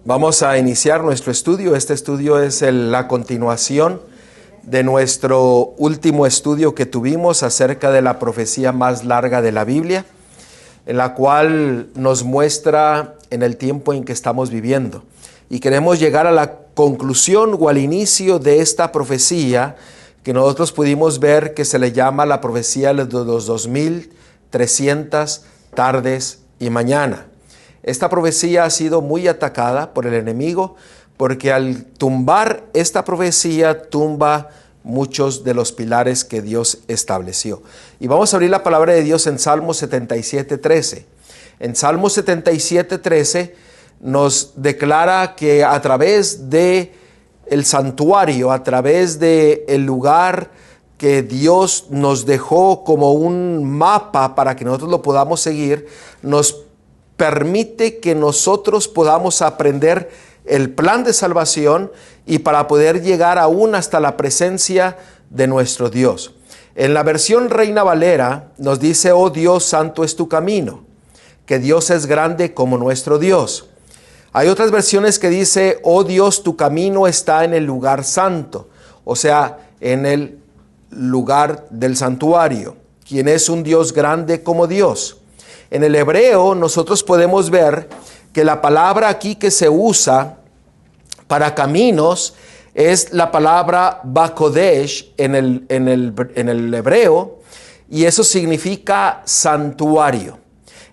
Vamos a iniciar nuestro estudio. Este estudio es la continuación de nuestro último estudio que tuvimos acerca de la profecía más larga de la Biblia, en la cual nos muestra en el tiempo en que estamos viviendo. Y queremos llegar a la conclusión o al inicio de esta profecía que nosotros pudimos ver que se le llama la profecía de los 2300 tardes y mañana. Esta profecía ha sido muy atacada por el enemigo porque al tumbar esta profecía tumba muchos de los pilares que Dios estableció. Y vamos a abrir la palabra de Dios en Salmo 77:13. En Salmo 77:13 nos declara que a través de el santuario, a través de el lugar que Dios nos dejó como un mapa para que nosotros lo podamos seguir, nos permite que nosotros podamos aprender el plan de salvación y para poder llegar aún hasta la presencia de nuestro Dios. En la versión Reina Valera nos dice: oh Dios, santo es tu camino, que Dios es grande como nuestro Dios. Hay otras versiones que dice: oh Dios, tu camino está en el lugar santo, o sea, en el lugar del santuario, quien es un Dios grande como Dios. En el hebreo nosotros podemos ver que la palabra aquí que se usa para caminos es la palabra Bakodesh en el hebreo, y eso significa santuario.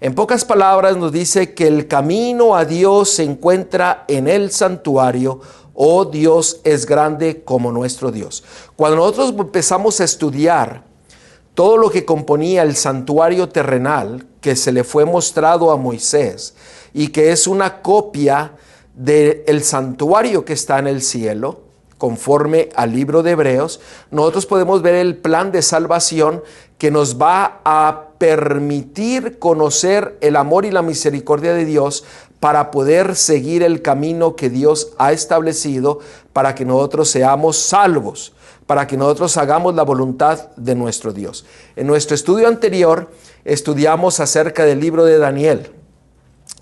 En pocas palabras nos dice que el camino a Dios se encuentra en el santuario. Oh, Dios es grande como nuestro Dios. Cuando nosotros empezamos a estudiar todo lo que componía el santuario terrenal que se le fue mostrado a Moisés y que es una copia del santuario que está en el cielo, conforme al libro de Hebreos, nosotros podemos ver el plan de salvación que nos va a permitir conocer el amor y la misericordia de Dios para poder seguir el camino que Dios ha establecido para que nosotros seamos salvos, para que nosotros hagamos la voluntad de nuestro Dios. En nuestro estudio anterior estudiamos acerca del libro de Daniel,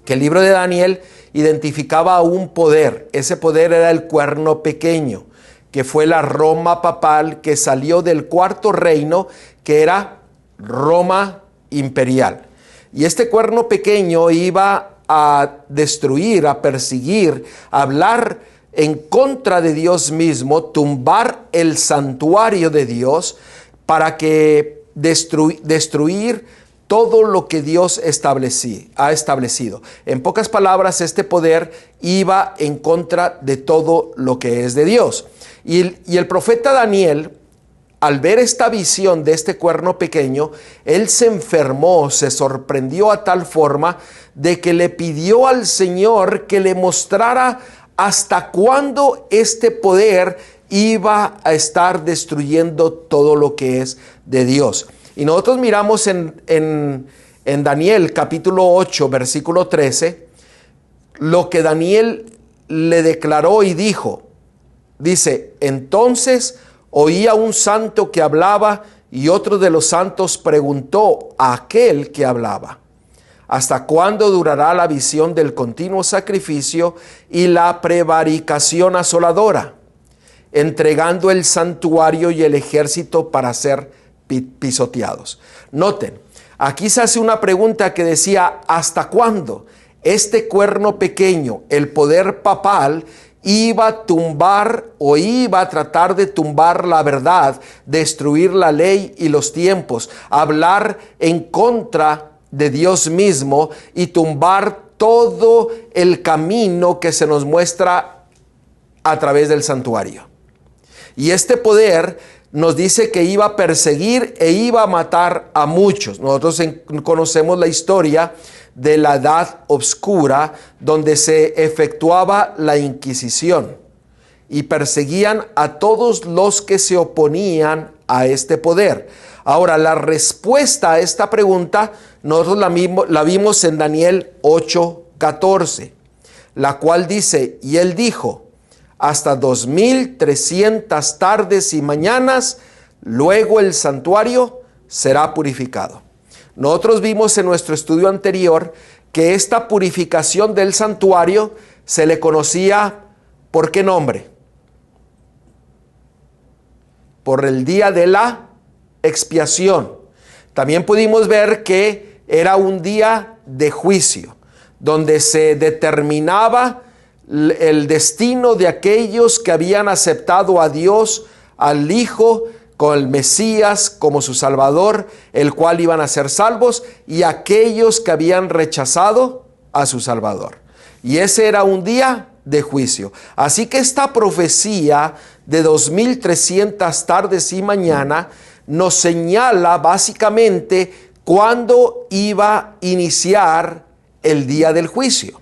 que el libro de Daniel identificaba un poder. Ese poder era el cuerno pequeño, que fue la Roma papal que salió del cuarto reino, que era Roma imperial. Y este cuerno pequeño iba a destruir, a perseguir, a hablar en contra de Dios mismo, tumbar el santuario de Dios para que destruir todo lo que Dios ha establecido. En pocas palabras, este poder iba en contra de todo lo que es de Dios. Y el profeta Daniel, al ver esta visión de este cuerno pequeño, él se enfermó, se sorprendió a tal forma de que le pidió al Señor que le mostrara hasta cuándo este poder iba a estar destruyendo todo lo que es de Dios. Y nosotros miramos en Daniel capítulo 8, versículo 13, lo que Daniel le declaró y dijo. Dice: entonces oí a un santo que hablaba, y otro de los santos preguntó a aquel que hablaba: ¿hasta cuándo durará la visión del continuo sacrificio y la prevaricación asoladora, entregando el santuario y el ejército para ser pisoteados? Noten, aquí se hace una pregunta que decía: ¿hasta cuándo este cuerno pequeño, el poder papal, iba a tumbar o iba a tratar de tumbar la verdad, destruir la ley y los tiempos, hablar en contra de Dios mismo y tumbar todo el camino que se nos muestra a través del santuario? Y este poder nos dice que iba a perseguir e iba a matar a muchos. Nosotros conocemos la historia de la Edad Oscura, donde se efectuaba la Inquisición y perseguían a todos los que se oponían a este poder. Ahora, la respuesta a esta pregunta nosotros la vimos en Daniel 8:14, la cual dice: y él dijo: hasta 2300 tardes y mañanas, luego el santuario será purificado. Nosotros vimos en nuestro estudio anterior que esta purificación del santuario se le conocía ¿por qué nombre? Por el día de la expiación. También pudimos ver que era un día de juicio, donde se determinaba el destino de aquellos que habían aceptado a Dios, al Hijo, con el Mesías como su Salvador, el cual iban a ser salvos, y aquellos que habían rechazado a su Salvador. Y ese era un día de juicio. Así que esta profecía de 2300 tardes y mañana nos señala básicamente cuándo iba a iniciar el día del juicio.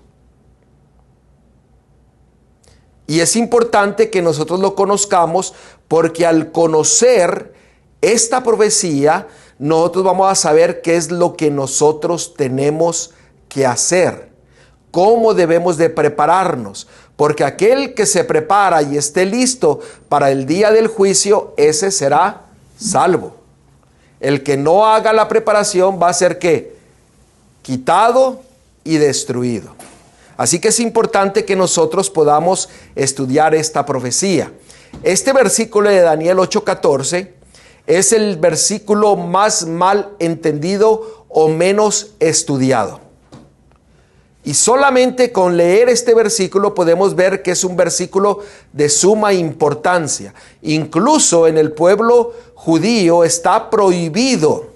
Y es importante que nosotros lo conozcamos, porque al conocer esta profecía, nosotros vamos a saber qué es lo que nosotros tenemos que hacer, cómo debemos de prepararnos, porque aquel que se prepara y esté listo para el día del juicio, ese será salvo. El que no haga la preparación va a ser ¿qué? Quitado y destruido. Así que es importante que nosotros podamos estudiar esta profecía. Este versículo de Daniel 8:14 es el versículo más mal entendido o menos estudiado. Y solamente con leer este versículo podemos ver que es un versículo de suma importancia. Incluso en el pueblo judío está prohibido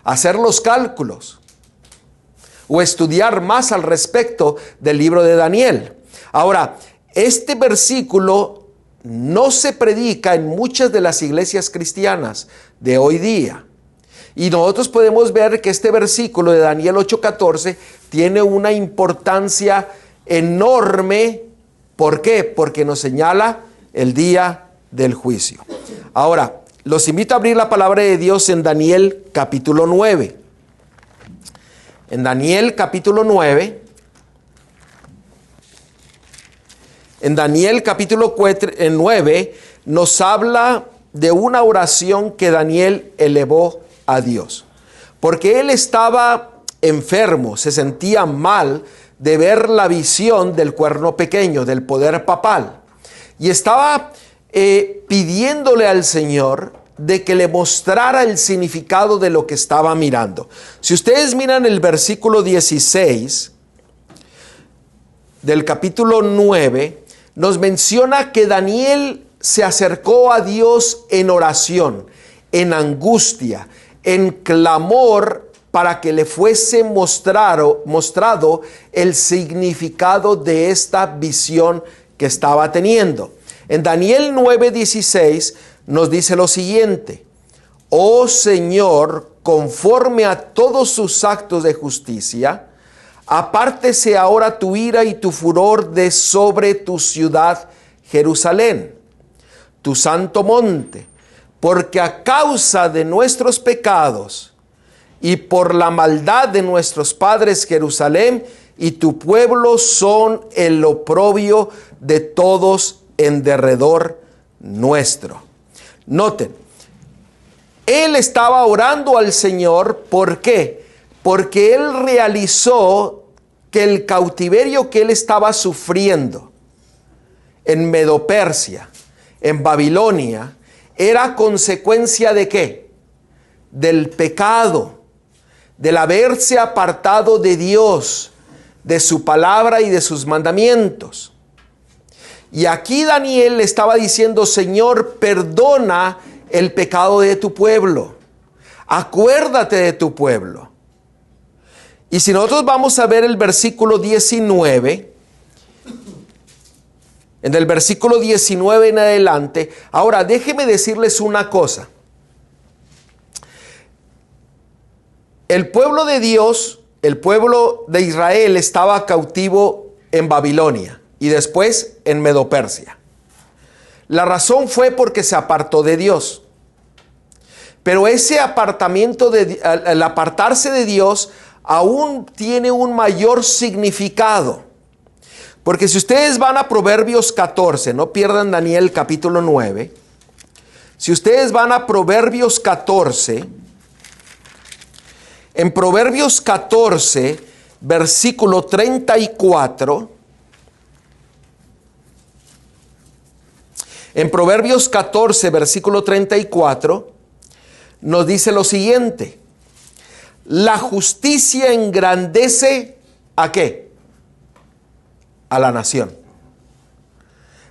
hacer los cálculos o estudiar más al respecto del libro de Daniel. Ahora, este versículo no se predica en muchas de las iglesias cristianas de hoy día. Y nosotros podemos ver que este versículo de Daniel 8:14 tiene una importancia enorme. ¿Por qué? Porque nos señala el día del juicio. Ahora, los invito a abrir la palabra de Dios en Daniel capítulo 9. En Daniel capítulo 9. En Daniel capítulo 9 nos habla de una oración que Daniel elevó a Dios, porque él estaba enfermo, se sentía mal de ver la visión del cuerno pequeño, del poder papal, y estaba pidiéndole al Señor de que le mostrara el significado de lo que estaba mirando. Si ustedes miran el versículo 16 del capítulo 9, nos menciona que Daniel se acercó a Dios en oración, en angustia, en clamor, para que le fuese mostrado el significado de esta visión que estaba teniendo. En Daniel 9:16 nos dice lo siguiente: oh Señor, conforme a todos sus actos de justicia, apártese ahora tu ira y tu furor de sobre tu ciudad Jerusalén, tu santo monte, porque a causa de nuestros pecados y por la maldad de nuestros padres Jerusalén y tu pueblo son el oprobio de todos en derredor nuestro. Noten, él estaba orando al Señor. ¿Por qué? Porque él realizó que el cautiverio que él estaba sufriendo en Medo-Persia, en Babilonia, era consecuencia ¿de qué? Del pecado, del haberse apartado de Dios, de su palabra y de sus mandamientos. Y aquí Daniel le estaba diciendo: Señor, perdona el pecado de tu pueblo, acuérdate de tu pueblo. Y si nosotros vamos a ver el versículo 19, en el versículo 19 en adelante, ahora déjeme decirles una cosa. El pueblo de Dios, el pueblo de Israel, estaba cautivo en Babilonia y después en Medo-Persia. La razón fue porque se apartó de Dios. Pero ese el apartarse de Dios aún tiene un mayor significado. Porque si ustedes van a Proverbios 14, no pierdan Daniel capítulo 9. Si ustedes van a Proverbios 14, en Proverbios 14 versículo 34. En Proverbios 14, versículo 34, nos dice lo siguiente: la justicia engrandece ¿a qué? A la nación.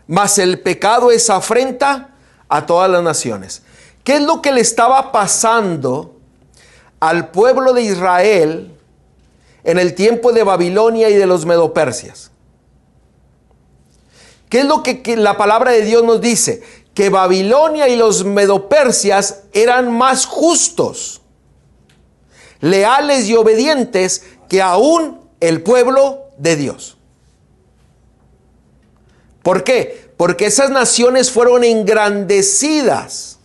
Mas el pecado es afrenta a todas las naciones. ¿Qué es lo que le estaba pasando al pueblo de Israel en el tiempo de Babilonia y de los medopersias? ¿Qué es lo que la palabra de Dios nos dice? Que Babilonia y los medopersias eran más justos, leales y obedientes que aún el pueblo de Dios. ¿Por qué? Porque esas naciones fueron engrandecidas,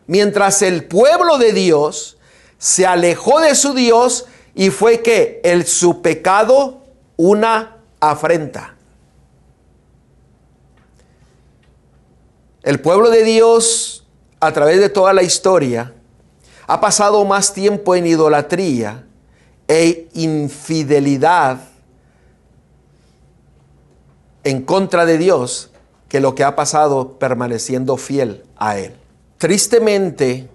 mientras el pueblo de Dios se alejó de su Dios y fue que su pecado una afrenta. El pueblo de Dios, a través de toda la historia, ha pasado más tiempo en idolatría e infidelidad en contra de Dios que lo que ha pasado permaneciendo fiel a Él. Tristemente,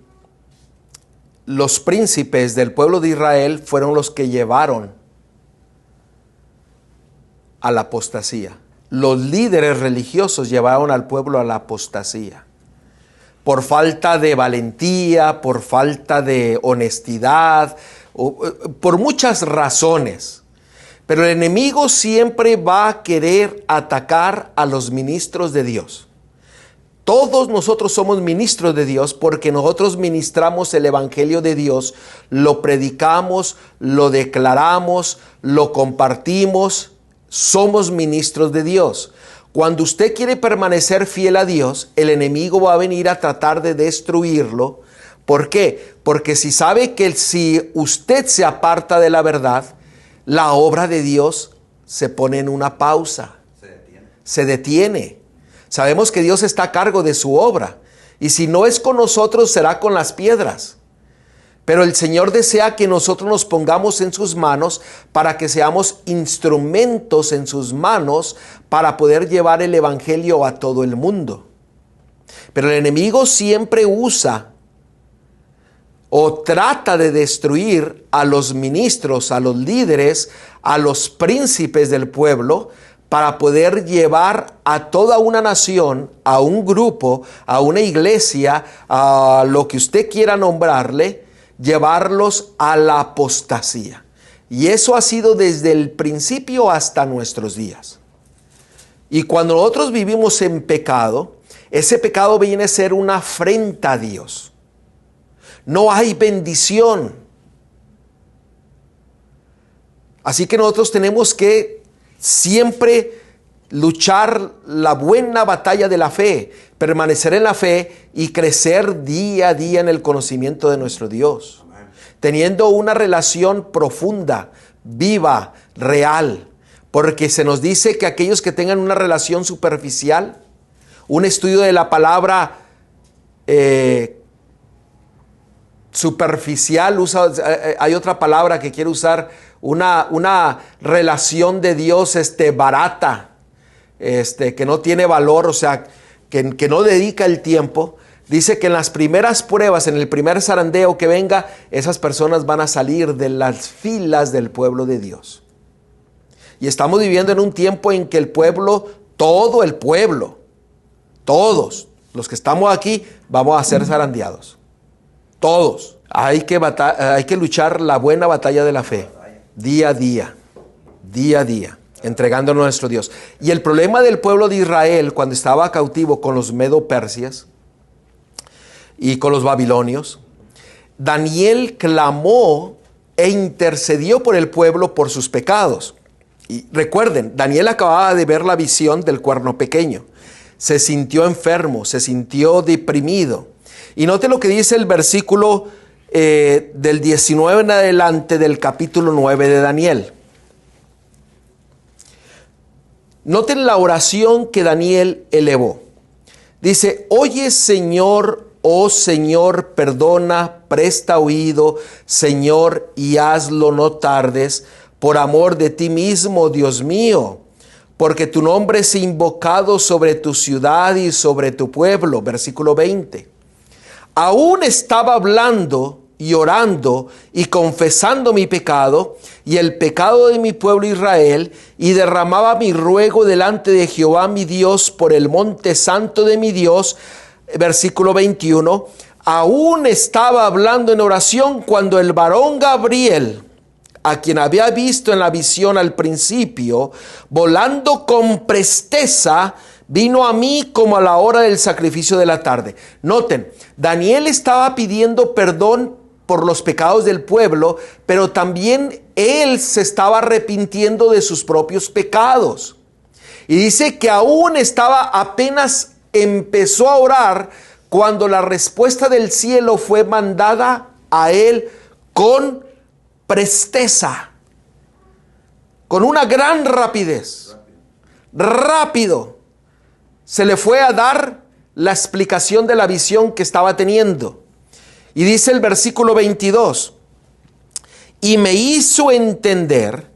los príncipes del pueblo de Israel fueron los que llevaron a la apostasía. Los líderes religiosos llevaron al pueblo a la apostasía. Por falta de valentía, por falta de honestidad, por muchas razones. Pero el enemigo siempre va a querer atacar a los ministros de Dios. Todos nosotros somos ministros de Dios porque nosotros ministramos el evangelio de Dios, lo predicamos, lo declaramos, lo compartimos. Somos ministros de Dios. Cuando usted quiere permanecer fiel a Dios, el enemigo va a venir a tratar de destruirlo. ¿Por qué? Porque si sabe que si usted se aparta de la verdad, la obra de Dios se pone en una pausa. Se detiene. Sabemos que Dios está a cargo de su obra. Y si no es con nosotros, será con las piedras. Pero el Señor desea que nosotros nos pongamos en sus manos para que seamos instrumentos en sus manos para poder llevar el evangelio a todo el mundo. Pero el enemigo siempre usa o trata de destruir a los ministros, a los líderes, a los príncipes del pueblo para poder llevar a toda una nación, a un grupo, a una iglesia, a lo que usted quiera nombrarle, llevarlos a la apostasía. Y eso ha sido desde el principio hasta nuestros días. Y cuando nosotros vivimos en pecado, ese pecado viene a ser una afrenta a Dios. No hay bendición. Así que nosotros tenemos que siempre luchar la buena batalla de la fe, permanecer en la fe y crecer día a día en el conocimiento de nuestro Dios. Amén. Teniendo una relación profunda, viva, real. Porque se nos dice que aquellos que tengan una relación superficial, un estudio de la palabra superficial, hay otra palabra que quiero usar, una relación de Dios barata, que no tiene valor, o sea, que no dedica el tiempo. Dice que en las primeras pruebas, en el primer zarandeo que venga, esas personas van a salir de las filas del pueblo de Dios. Y estamos viviendo en un tiempo en que el pueblo, todo el pueblo, todos los que estamos aquí, vamos a ser zarandeados. Todos. Hay que luchar la buena batalla de la fe, día a día, entregándonos a nuestro Dios. Y el problema del pueblo de Israel cuando estaba cautivo con los medo-persias y con los babilonios, Daniel clamó e intercedió por el pueblo por sus pecados. Y recuerden, Daniel acababa de ver la visión del cuerno pequeño. Se sintió enfermo, se sintió deprimido. Y note lo que dice el versículo del 19 en adelante del capítulo 9 de Daniel. Noten la oración que Daniel elevó. Dice: oye, Señor, oh Señor, perdona, presta oído, Señor, y hazlo no tardes, por amor de ti mismo, Dios mío, porque tu nombre es invocado sobre tu ciudad y sobre tu pueblo. Versículo 20. Aún estaba hablando y orando y confesando mi pecado y el pecado de mi pueblo Israel, y derramaba mi ruego delante de Jehová mi Dios por el monte santo de mi Dios. Versículo 21. Aún estaba hablando en oración cuando el varón Gabriel, a quien había visto en la visión al principio, volando con presteza, vino a mí como a la hora del sacrificio de la tarde. Noten, Daniel estaba pidiendo perdón por los pecados del pueblo, pero también él se estaba arrepintiendo de sus propios pecados. Y dice que aún apenas empezó a orar cuando la respuesta del cielo fue mandada a él con presteza, con una gran rapidez. Rápido se le fue a dar la explicación de la visión que estaba teniendo. Y dice el versículo 22, y me hizo entender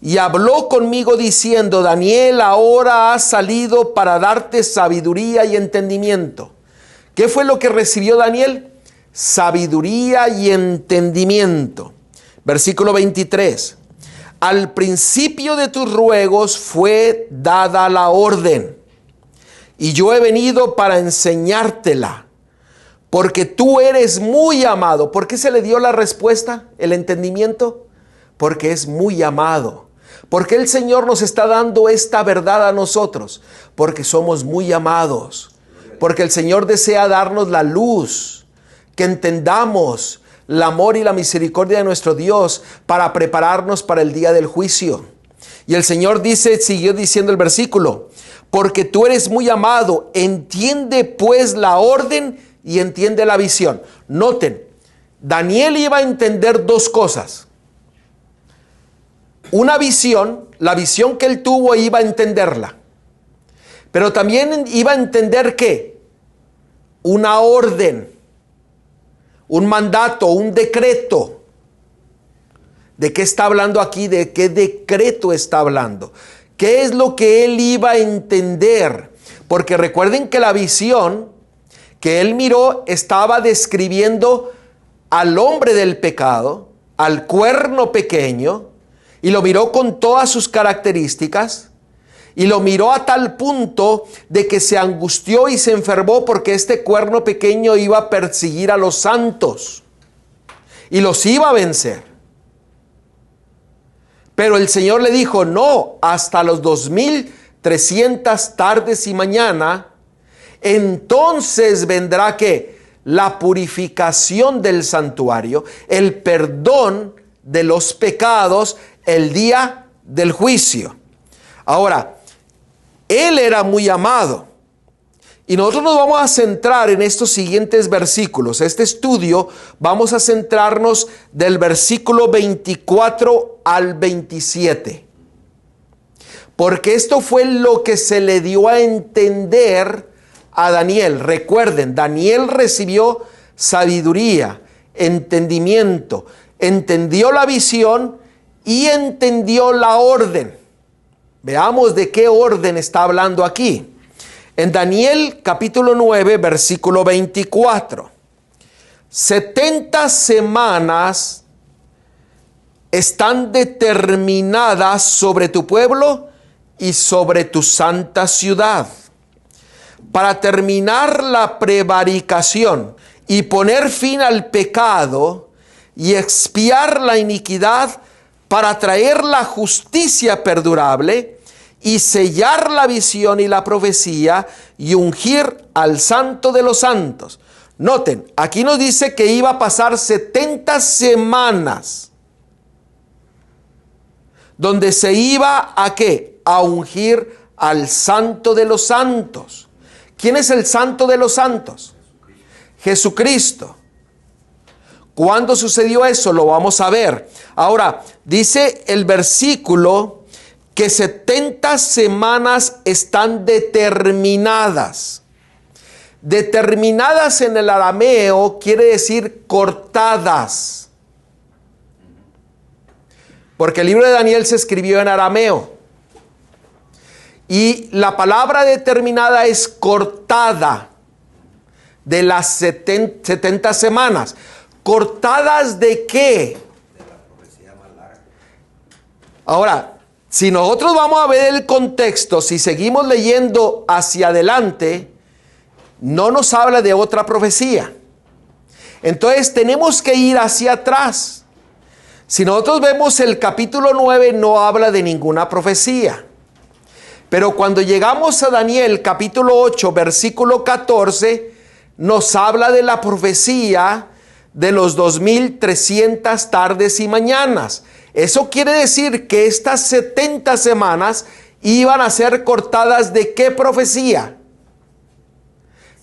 y habló conmigo diciendo, Daniel, ahora has salido para darte sabiduría y entendimiento. ¿Qué fue lo que recibió Daniel? Sabiduría y entendimiento. Versículo 23, al principio de tus ruegos fue dada la orden, y yo he venido para enseñártela, porque tú eres muy amado. ¿Por qué se le dio la respuesta, el entendimiento? Porque es muy amado. ¿Por qué el Señor nos está dando esta verdad a nosotros? Porque somos muy amados. Porque el Señor desea darnos la luz, que entendamos el amor y la misericordia de nuestro Dios para prepararnos para el día del juicio. Y el Señor siguió diciendo el versículo, porque tú eres muy amado, entiende pues la orden y entiende la visión. Noten, Daniel iba a entender dos cosas. Una visión, la visión que él tuvo iba a entenderla. Pero también iba a entender ¿qué? Una orden, un mandato, un decreto. ¿De qué está hablando aquí? ¿De qué decreto está hablando? ¿Qué es lo que él iba a entender? Porque recuerden que la visión que él miró estaba describiendo al hombre del pecado, al cuerno pequeño, y lo miró con todas sus características, y lo miró a tal punto de que se angustió y se enfermó porque este cuerno pequeño iba a perseguir a los santos y los iba a vencer. Pero el Señor le dijo, no, hasta los 2300 tardes y mañana, entonces vendrá ¿qué? La purificación del santuario, el perdón de los pecados, el día del juicio. Ahora, él era muy amado. Y nosotros nos vamos a centrar en estos siguientes versículos. Este estudio vamos a centrarnos del versículo 24 al 27. Porque esto fue lo que se le dio a entender a Daniel. Recuerden, Daniel recibió sabiduría, entendimiento, entendió la visión y entendió la orden. Veamos de qué orden está hablando aquí. En Daniel capítulo 9, versículo 24. 70 semanas están determinadas sobre tu pueblo y sobre tu santa ciudad, para terminar la prevaricación y poner fin al pecado y expiar la iniquidad, para traer la justicia perdurable y sellar la visión y la profecía y ungir al santo de los santos. Noten, aquí nos dice que iba a pasar 70 semanas donde se iba a ¿qué? A ungir al santo de los santos. ¿Quién es el santo de los santos? Jesucristo. ¿Cuándo sucedió eso? Lo vamos a ver. Ahora, dice el versículo que 70 semanas están determinadas. Determinadas en el arameo quiere decir cortadas. Porque el libro de Daniel se escribió en arameo. Y la palabra determinada es cortada de las 70 semanas. ¿Cortadas de qué? Ahora, si nosotros vamos a ver el contexto, si seguimos leyendo hacia adelante, no nos habla de otra profecía. Entonces tenemos que ir hacia atrás. Si nosotros vemos el capítulo 9, no habla de ninguna profecía. Pero cuando llegamos a Daniel, capítulo 8, versículo 14, nos habla de la profecía de los 2300 tardes y mañanas. Eso quiere decir que estas 70 semanas iban a ser cortadas ¿de qué profecía?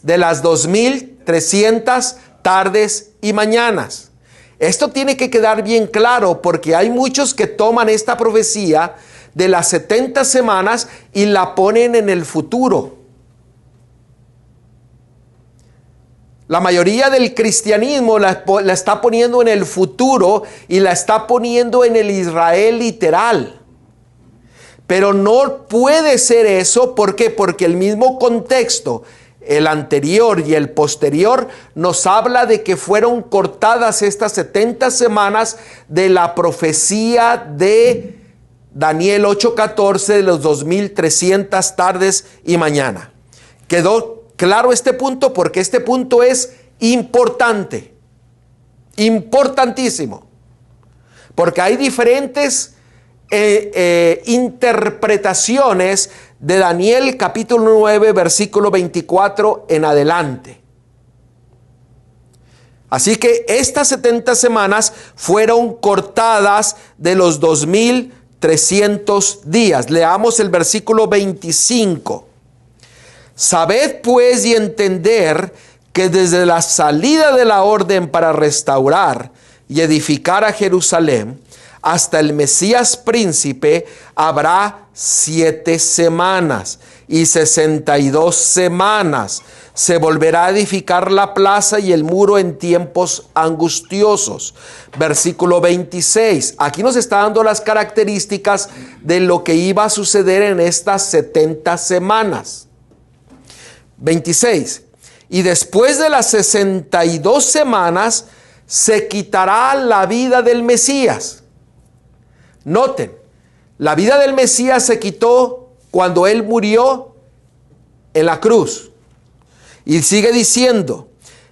De las 2300 tardes y mañanas. Esto tiene que quedar bien claro porque hay muchos que toman esta profecía de las 70 semanas y la ponen en el futuro. La mayoría del cristianismo la está poniendo en el futuro y la está poniendo en el Israel literal. Pero no puede ser eso. ¿Por qué? Porque el mismo contexto, el anterior y el posterior, nos habla de que fueron cortadas estas 70 semanas de la profecía de Daniel 8:14 de los 2300 tardes y mañana. ¿Quedó claro este punto? Porque este punto es importante, importantísimo, porque hay diferentes interpretaciones de Daniel capítulo 9 versículo 24 en adelante. Así que estas 70 semanas fueron cortadas de los 2300 días. Leamos el versículo 25. Sabed pues y entender que desde la salida de la orden para restaurar y edificar a Jerusalén hasta el Mesías príncipe habrá 7 semanas y 62 semanas. Se volverá a edificar la plaza y el muro en tiempos angustiosos. Versículo 26. Aquí nos está dando las características de lo que iba a suceder en estas 70 semanas. 26. Y después de las 62 semanas se quitará la vida del Mesías. Noten, la vida del Mesías se quitó cuando él murió en la cruz. Y sigue diciendo,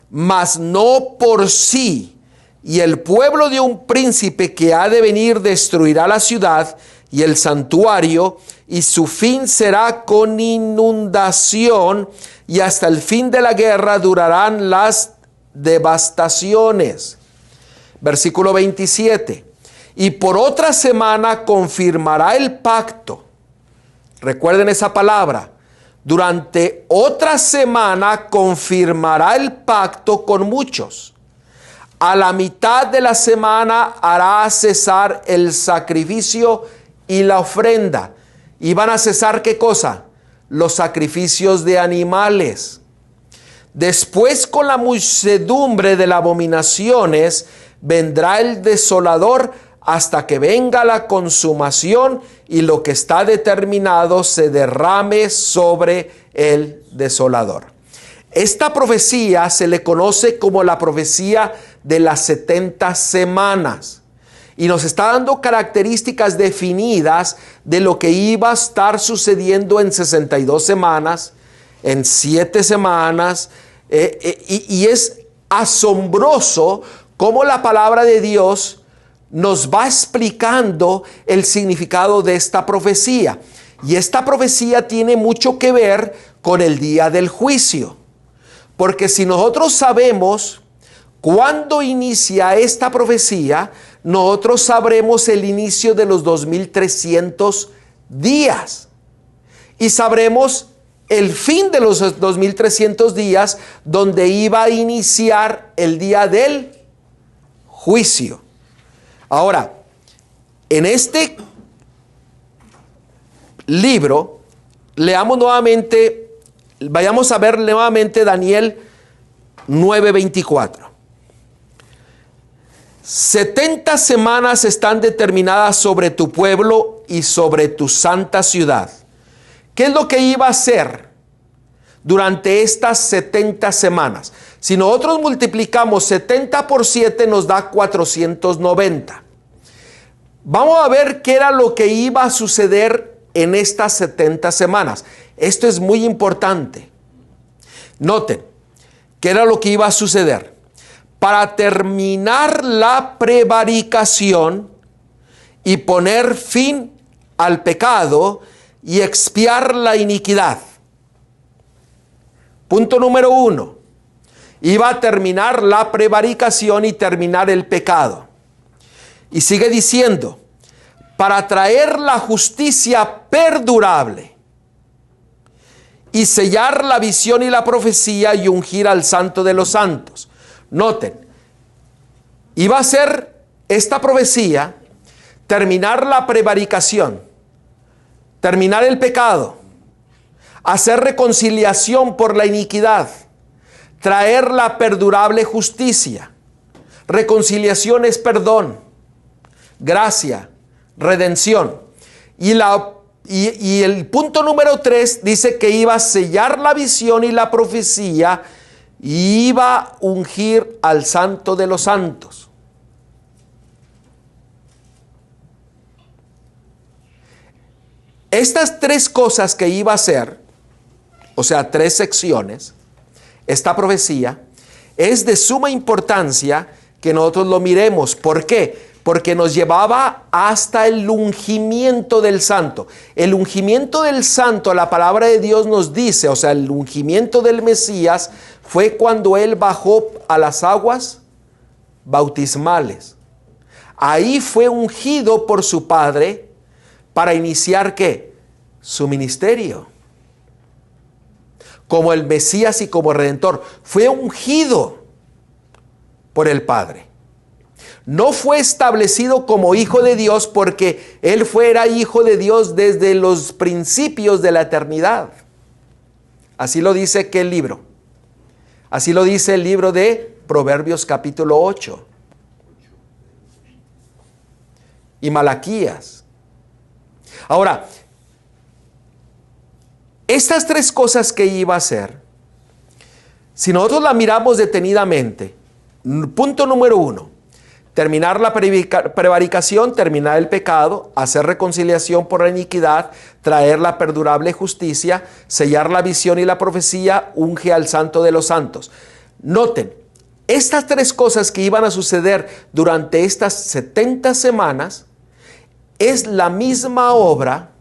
mas no por sí, y el pueblo de un príncipe que ha de venir destruirá la ciudad y el santuario, y su fin será con inundación, y hasta el fin de la guerra durarán las devastaciones. Versículo 27. Y por otra semana confirmará el pacto. Recuerden esa palabra. Durante otra semana confirmará el pacto con muchos. A la mitad de la semana hará cesar el sacrificio y la ofrenda. ¿Y van a cesar qué cosa? Los sacrificios de animales. Después, con la muchedumbre de las abominaciones, vendrá el desolador hasta que venga la consumación y lo que está determinado se derrame sobre el desolador. Esta profecía se le conoce como la profecía de las 70 semanas. Y nos está dando características definidas de lo que iba a estar sucediendo en 62 semanas, en 7 semanas. Y es asombroso cómo la palabra de Dios nos va explicando el significado de esta profecía. Y esta profecía tiene mucho que ver con el día del juicio. Porque si nosotros sabemos cuándo inicia esta profecía, nosotros sabremos el inicio de los 2300 días. Y sabremos el fin de los 2300 días, donde iba a iniciar el día del juicio. Ahora, en este libro, leamos nuevamente Vayamos a ver nuevamente Daniel 9:24. 70 semanas están determinadas sobre tu pueblo y sobre tu santa ciudad. ¿Qué es lo que iba a hacer durante estas 70 semanas? Si nosotros multiplicamos 70 por 7 nos da 490. Vamos a ver qué era lo que iba a suceder en estas 70 semanas. Esto es muy importante. Noten, ¿qué era lo que iba a suceder? Para terminar la prevaricación y poner fin al pecado y expiar la iniquidad. Punto número 1. Iba a terminar la prevaricación y terminar el pecado. Y sigue diciendo, para traer la justicia perdurable y sellar la visión y la profecía y ungir al Santo de los Santos. Noten, iba a ser esta profecía, terminar la prevaricación, terminar el pecado, hacer reconciliación por la iniquidad, traer la perdurable justicia. Reconciliación es perdón, gracia, redención. Y el punto número 3 dice que iba a sellar la visión y la profecía y iba a ungir al Santo de los Santos. Estas 3 cosas que iba a hacer, o sea, 3 secciones, esta profecía, es de suma importancia que nosotros lo miremos. ¿Por qué? Porque nos llevaba hasta el ungimiento del santo. El ungimiento del santo, la palabra de Dios nos dice, o sea, el ungimiento del Mesías fue cuando él bajó a las aguas bautismales. Ahí fue ungido por su Padre para iniciar ¿qué? Su ministerio. Como el Mesías y como Redentor. Fue ungido por el Padre. No fue establecido como hijo de Dios porque él fuera hijo de Dios desde los principios de la eternidad. Así lo dice ¿qué libro? Así lo dice el libro de Proverbios capítulo 8. Y Malaquías. Ahora, estas 3 cosas que iba a hacer, si nosotros la miramos detenidamente, punto número 1, terminar la prevaricación, terminar el pecado, hacer reconciliación por la iniquidad, traer la perdurable justicia, sellar la visión y la profecía, unge al Santo de los Santos. Noten, estas 3 cosas que iban a suceder durante estas 70 semanas es la misma obra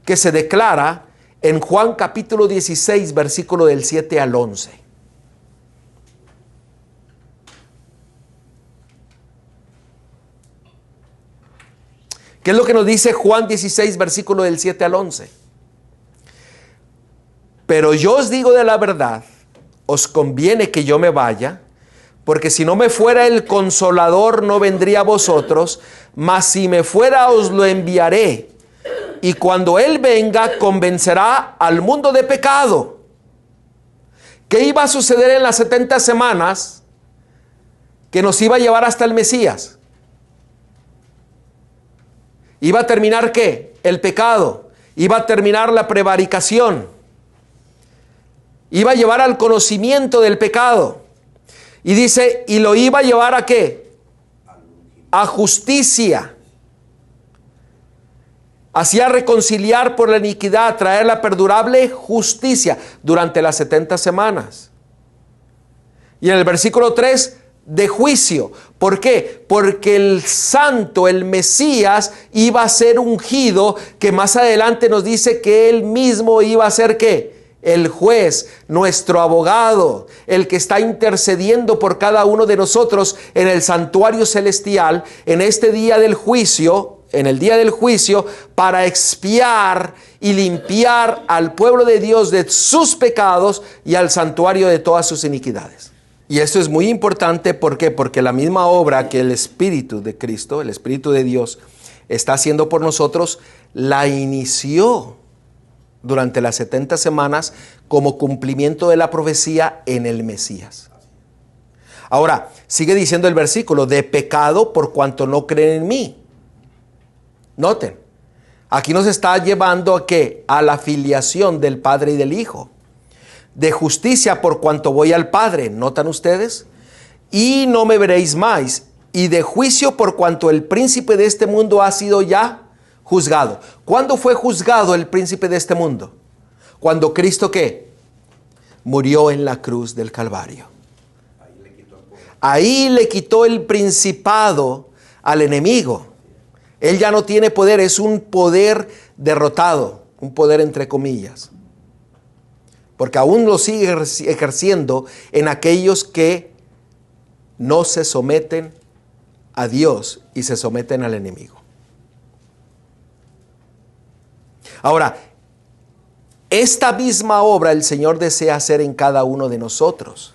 que se declara en Juan capítulo 16, versículo del 7 al 11. ¿Qué es lo que nos dice Juan 16, versículo del 7 al 11? Pero yo os digo de la verdad, os conviene que yo me vaya, porque si no me fuera el Consolador no vendría a vosotros, mas si me fuera os lo enviaré. Y cuando Él venga, convencerá al mundo de pecado. ¿Qué iba a suceder en las 70 semanas que nos iba a llevar hasta el Mesías? ¿Iba a terminar qué? El pecado. Iba a terminar la prevaricación. Iba a llevar al conocimiento del pecado. Y dice, y lo iba a llevar ¿a qué? A justicia. Hacía reconciliar por la iniquidad, traer la perdurable justicia durante las 70 semanas. Y en el versículo 3, de juicio. ¿Por qué? Porque el santo, el Mesías, iba a ser ungido, que más adelante nos dice que él mismo iba a ser ¿qué? El juez, nuestro abogado, el que está intercediendo por cada uno de nosotros en el santuario celestial, en este día del juicio, en el día del juicio, para expiar y limpiar al pueblo de Dios de sus pecados y al santuario de todas sus iniquidades. Y esto es muy importante, ¿por qué? Porque la misma obra que el Espíritu de Cristo, el Espíritu de Dios, está haciendo por nosotros, la inició durante las 70 semanas como cumplimiento de la profecía en el Mesías. Ahora, sigue diciendo el versículo, de pecado por cuanto no creen en mí. Noten, aquí nos está llevando a ¿qué? A la filiación del Padre y del Hijo. De justicia por cuanto voy al Padre, ¿notan ustedes? Y no me veréis más. Y de juicio por cuanto el príncipe de este mundo ha sido ya juzgado. ¿Cuándo fue juzgado el príncipe de este mundo? Cuando Cristo ¿qué? Murió en la cruz del Calvario. Ahí le quitó el principado al enemigo. Él ya no tiene poder, es un poder derrotado, un poder entre comillas. Porque aún lo sigue ejerciendo en aquellos que no se someten a Dios y se someten al enemigo. Ahora, esta misma obra el Señor desea hacer en cada uno de nosotros.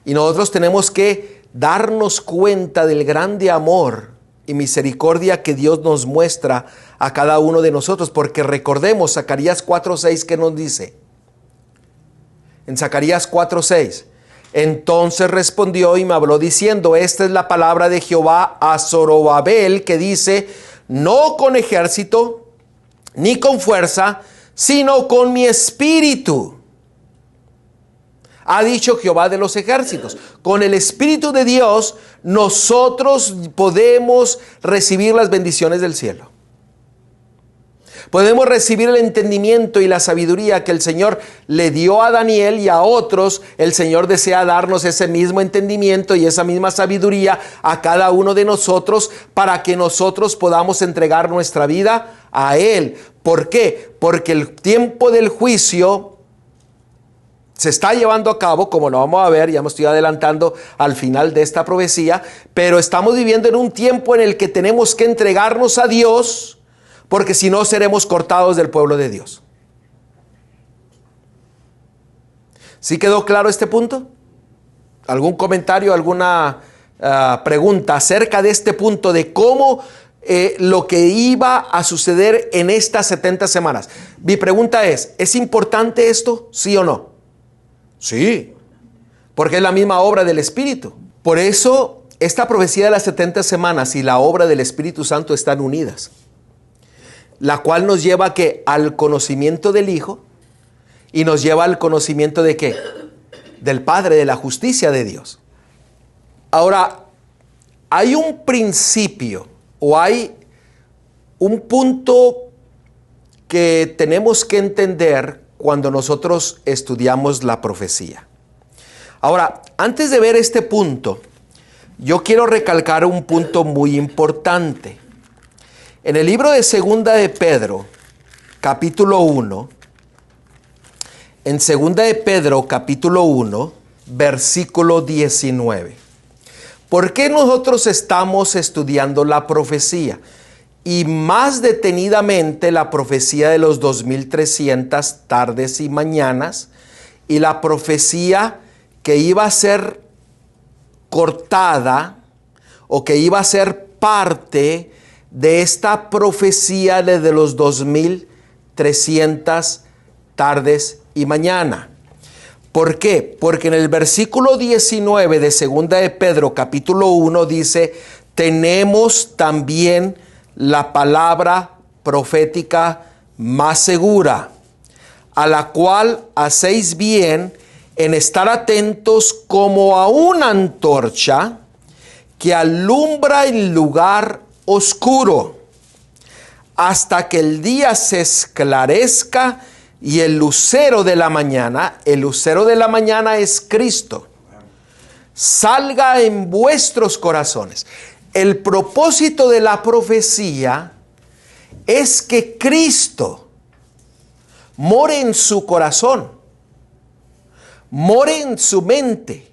Y nosotros tenemos que darnos cuenta del grande amor y misericordia que Dios nos muestra a cada uno de nosotros. Porque recordemos Zacarías 4:6 que nos dice. En Zacarías 4:6. Entonces respondió y me habló diciendo, esta es la palabra de Jehová a Zorobabel que dice, no con ejército ni con fuerza, sino con mi espíritu. Ha dicho Jehová de los ejércitos. Con el Espíritu de Dios nosotros podemos recibir las bendiciones del cielo. Podemos recibir el entendimiento y la sabiduría que el Señor le dio a Daniel y a otros. El Señor desea darnos ese mismo entendimiento y esa misma sabiduría a cada uno de nosotros para que nosotros podamos entregar nuestra vida a Él. ¿Por qué? Porque el tiempo del juicio se está llevando a cabo, como lo vamos a ver, ya me estoy adelantando al final de esta profecía, pero estamos viviendo en un tiempo en el que tenemos que entregarnos a Dios, porque si no seremos cortados del pueblo de Dios. ¿Sí quedó claro este punto? ¿Algún comentario, alguna pregunta acerca de este punto de cómo lo que iba a suceder en estas 70 semanas? Mi pregunta ¿es importante esto? ¿Sí o no? Sí, porque es la misma obra del Espíritu. Por eso, esta profecía de las 70 semanas y la obra del Espíritu Santo están unidas. La cual nos lleva ¿qué? Al conocimiento del Hijo y nos lleva al conocimiento de ¿qué? Del Padre, de la justicia de Dios. Ahora, hay un principio o hay un punto que tenemos que entender cuando nosotros estudiamos la profecía. Ahora, antes de ver este punto, yo quiero recalcar un punto muy importante. En el libro de Segunda de Pedro, capítulo 1, en Segunda de Pedro, capítulo 1, versículo 19. ¿Por qué nosotros estamos estudiando la profecía? Y más detenidamente la profecía de los 2300 tardes y mañanas y la profecía que iba a ser cortada o que iba a ser parte de esta profecía de los 2300 tardes y mañana. ¿Por qué? Porque en el versículo 19 de Segunda de Pedro capítulo 1 dice, tenemos también la palabra profética más segura, a la cual hacéis bien en estar atentos como a una antorcha que alumbra el lugar oscuro, hasta que el día se esclarezca y el lucero de la mañana es Cristo, salga en vuestros corazones. El propósito de la profecía es que Cristo more en su corazón, more en su mente,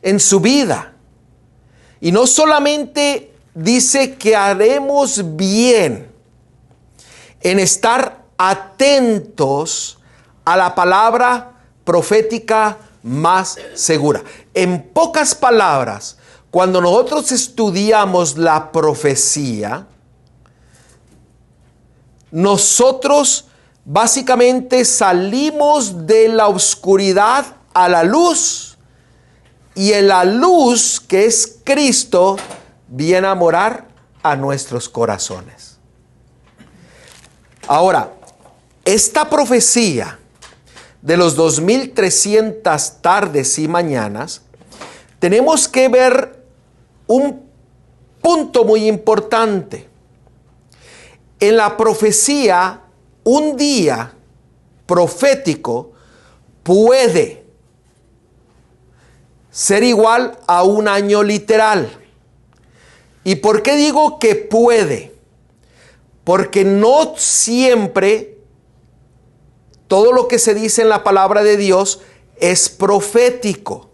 en su vida. Y no solamente dice que haremos bien en estar atentos a la palabra profética más segura. En pocas palabras, cuando nosotros estudiamos la profecía, nosotros Básicamente salimos de la oscuridad a la luz, y en la luz, que es Cristo, viene a morar a nuestros corazones. Ahora, esta profecía de los 2300 tardes y mañanas, tenemos que ver un punto muy importante. En la profecía, un día profético puede ser igual a un año literal. ¿Y por qué digo que puede? Porque no siempre todo lo que se dice en la palabra de Dios es profético.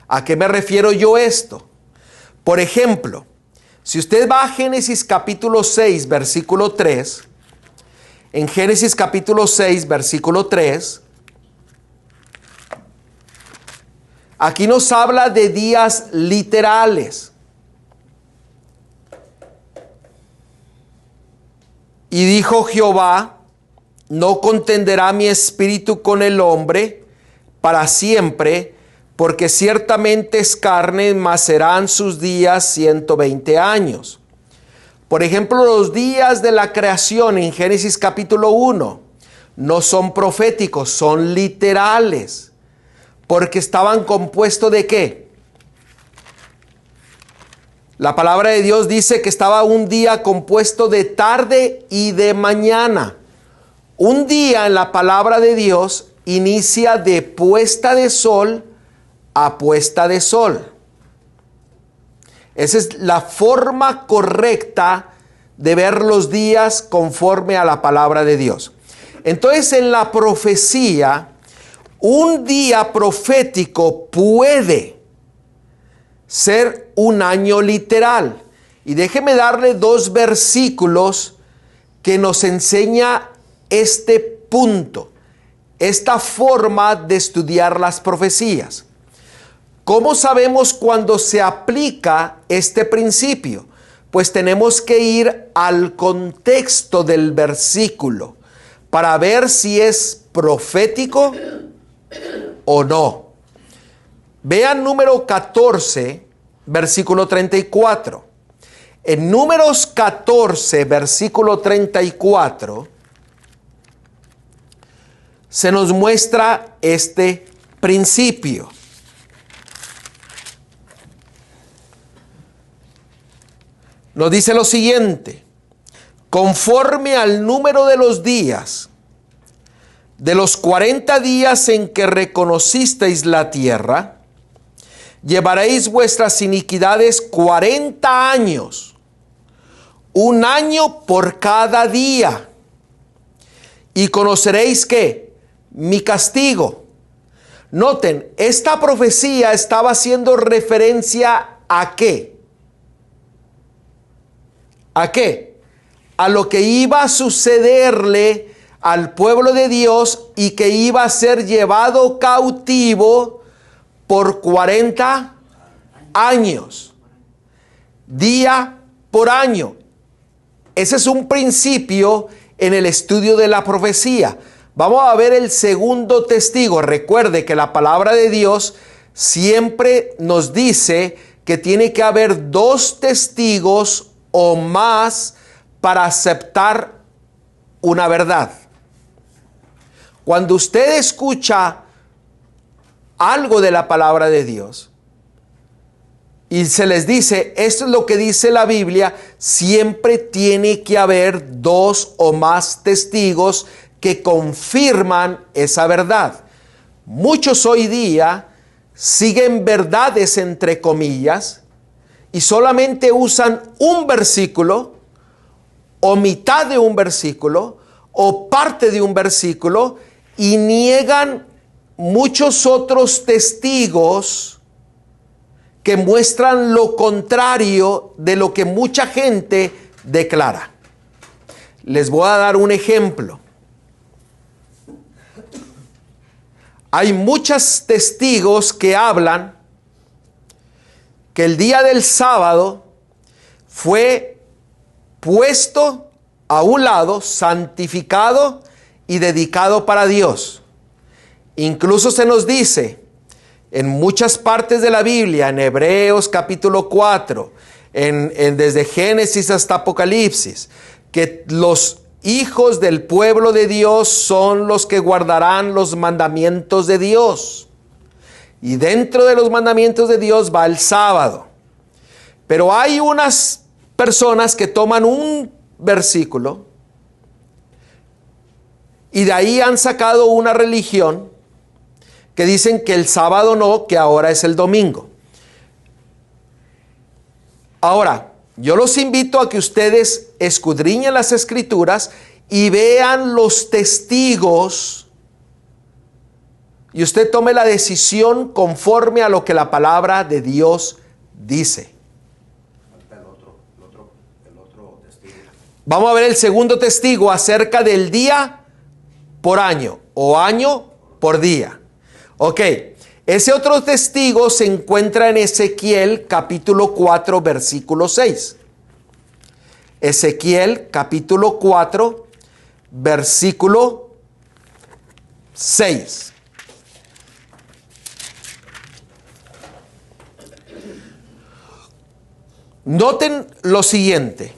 ¿A qué me refiero yo esto? Por ejemplo, si usted va a Génesis capítulo 6, versículo 3, en Génesis capítulo 6, versículo 3, aquí nos habla de días literales. Y dijo Jehová: no contenderá mi espíritu con el hombre para siempre, porque ciertamente es carne, mas serán sus días 120 años. Por ejemplo, los días de la creación en Génesis capítulo 1 no son proféticos, son literales, porque estaban compuestos ¿de qué? La palabra de Dios dice que estaba un día compuesto de tarde y de mañana. Un día en la palabra de Dios inicia de puesta de sol a puesta de sol. Esa es la forma correcta de ver los días conforme a la palabra de Dios. Entonces, en la profecía, un día profético puede ser un año literal. Y déjeme darle 2 versículos que nos enseña este punto, esta forma de estudiar las profecías. ¿Cómo sabemos cuando se aplica este principio? Pues tenemos que ir al contexto del versículo para ver si es profético o no. Vean número 14, versículo 34. En Números 14, versículo 34, se nos muestra este principio. Nos dice lo siguiente: conforme al número de los días, de los 40 días en que reconocisteis la tierra, llevaréis vuestras iniquidades 40 años, un año por cada día, y conoceréis ¿qué? Mi castigo. Noten, esta profecía estaba haciendo referencia ¿a qué? ¿A qué? A lo que iba a sucederle al pueblo de Dios y que iba a ser llevado cautivo por 40 años, día por año. Ese es un principio en el estudio de la profecía. Vamos a ver el segundo testigo. Recuerde que la palabra de Dios siempre nos dice que tiene que haber 2 testigos o más para aceptar una verdad. Cuando usted escucha algo de la palabra de Dios y se les dice, esto es lo que dice la Biblia, siempre tiene que haber 2 o más testigos que confirman esa verdad. Muchos hoy día siguen verdades entre comillas y solamente usan un versículo o mitad de un versículo o parte de un versículo y niegan muchos otros testigos que muestran lo contrario de lo que mucha gente declara. Les voy a dar un ejemplo. Hay muchos testigos que hablan que el día del sábado fue puesto a un lado, santificado y dedicado para Dios. Incluso se nos dice en muchas partes de la Biblia, en Hebreos capítulo 4, desde Génesis hasta Apocalipsis, que los hijos del pueblo de Dios son los que guardarán los mandamientos de Dios. Y dentro de los mandamientos de Dios va el sábado. Pero hay unas personas que toman un versículo y de ahí han sacado una religión que dicen que el sábado no, que ahora es el domingo. Ahora, yo los invito a que ustedes escudriñen las Escrituras y vean los testigos y usted tome la decisión conforme a lo que la palabra de Dios dice. El otro testigo. Vamos a ver el segundo testigo acerca del día por año o año por día. Ok, ese otro testigo se encuentra en Ezequiel capítulo 4 versículo 6. Ezequiel capítulo 4 versículo 6. Noten lo siguiente.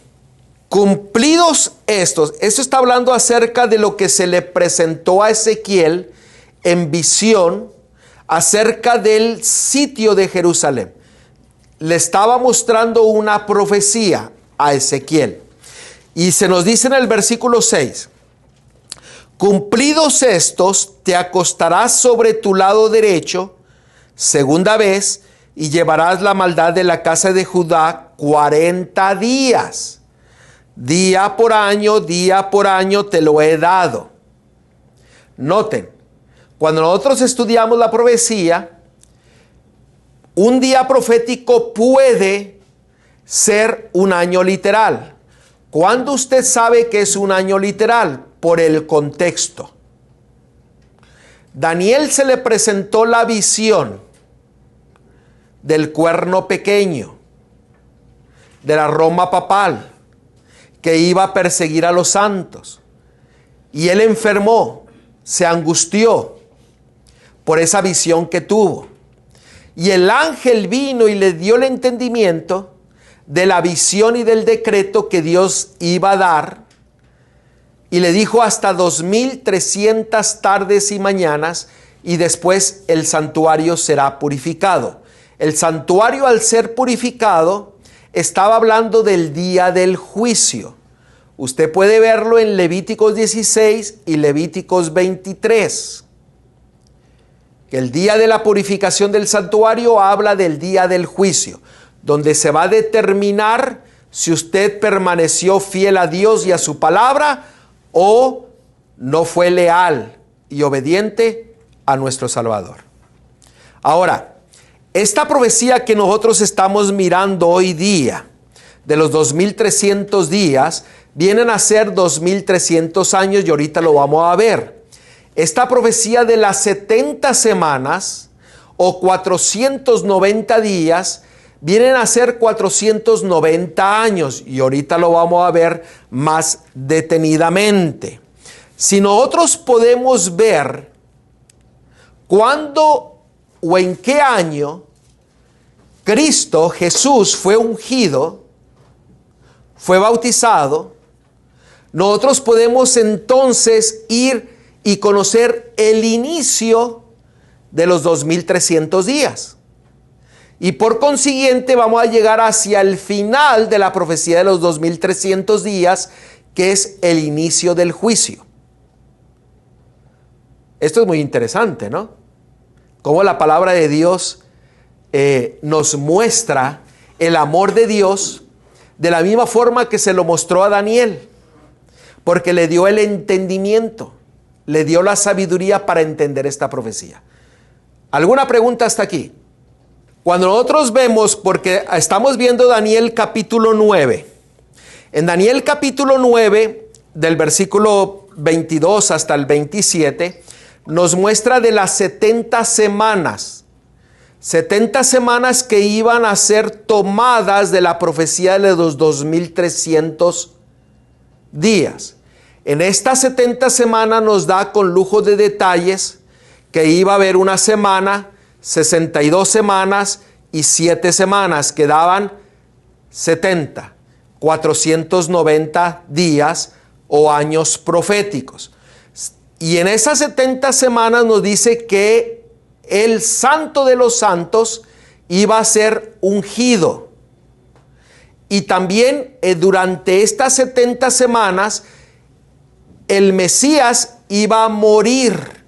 Cumplidos estos, eso está hablando acerca de lo que se le presentó a Ezequiel en visión acerca del sitio de Jerusalén. Le estaba mostrando una profecía a Ezequiel. Y se nos dice en el versículo 6, cumplidos estos, te acostarás sobre tu lado derecho, segunda vez, y llevarás la maldad de la casa de Judá 40 días. Día por año te lo he dado. Noten, cuando nosotros estudiamos la profecía, un día profético puede ser un año literal. ¿Cuándo usted sabe que es un año literal? Por el contexto. Daniel se le presentó la visión del cuerno pequeño, de la Roma papal, que iba a perseguir a los santos. Y él enfermó, se angustió por esa visión que tuvo. Y el ángel vino y le dio el entendimiento de la visión y del decreto que Dios iba a dar. Y le dijo hasta 2300 tardes y mañanas, y después el santuario será purificado. El santuario, al ser purificado, estaba hablando del día del juicio. Usted puede verlo en Levíticos 16 y Levíticos 23. Que el día de la purificación del santuario habla del día del juicio, donde se va a determinar si usted permaneció fiel a Dios y a su palabra o no fue leal y obediente a nuestro Salvador. Ahora, esta profecía que nosotros estamos mirando hoy día, de los 2300 días, vienen a ser 2300 años y ahorita lo vamos a ver. Esta profecía de las 70 semanas o 490 días vienen a ser 490 años y ahorita lo vamos a ver más detenidamente. Si nosotros podemos ver cuándo o en qué año Cristo Jesús fue ungido, fue bautizado, nosotros podemos entonces ir y conocer el inicio de los 2300 días. Y por consiguiente vamos a llegar hacia el final de la profecía de los 2300 días, que es el inicio del juicio. Esto es muy interesante, ¿no? Cómo la palabra de Dios nos muestra el amor de Dios de la misma forma que se lo mostró a Daniel, porque le dio el entendimiento, le dio la sabiduría para entender esta profecía. ¿Alguna pregunta hasta aquí? Cuando nosotros vemos, porque estamos viendo Daniel capítulo 9, en Daniel capítulo 9, del versículo 22 hasta el 27, nos muestra de las 70 semanas. 70 semanas que iban a ser tomadas de la profecía de los 2300 días. En estas 70 semanas nos da con lujo de detalles que iba a haber una semana, 62 semanas y 7 semanas, que daban 70, 490 días o años proféticos. Y en esas 70 semanas nos dice que el Santo de los Santos iba a ser ungido. Y también durante estas 70 semanas el Mesías iba a morir,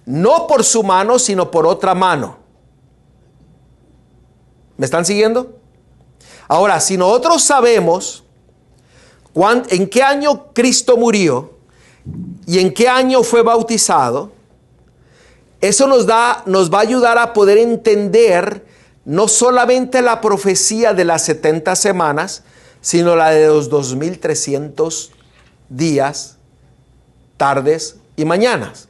no por su mano, sino por otra mano. ¿Me están siguiendo? Ahora, si nosotros sabemos en qué año Cristo murió y en qué año fue bautizado, eso nos va a ayudar a poder entender no solamente la profecía de las 70 semanas, sino la de los 2300 días, tardes y mañanas.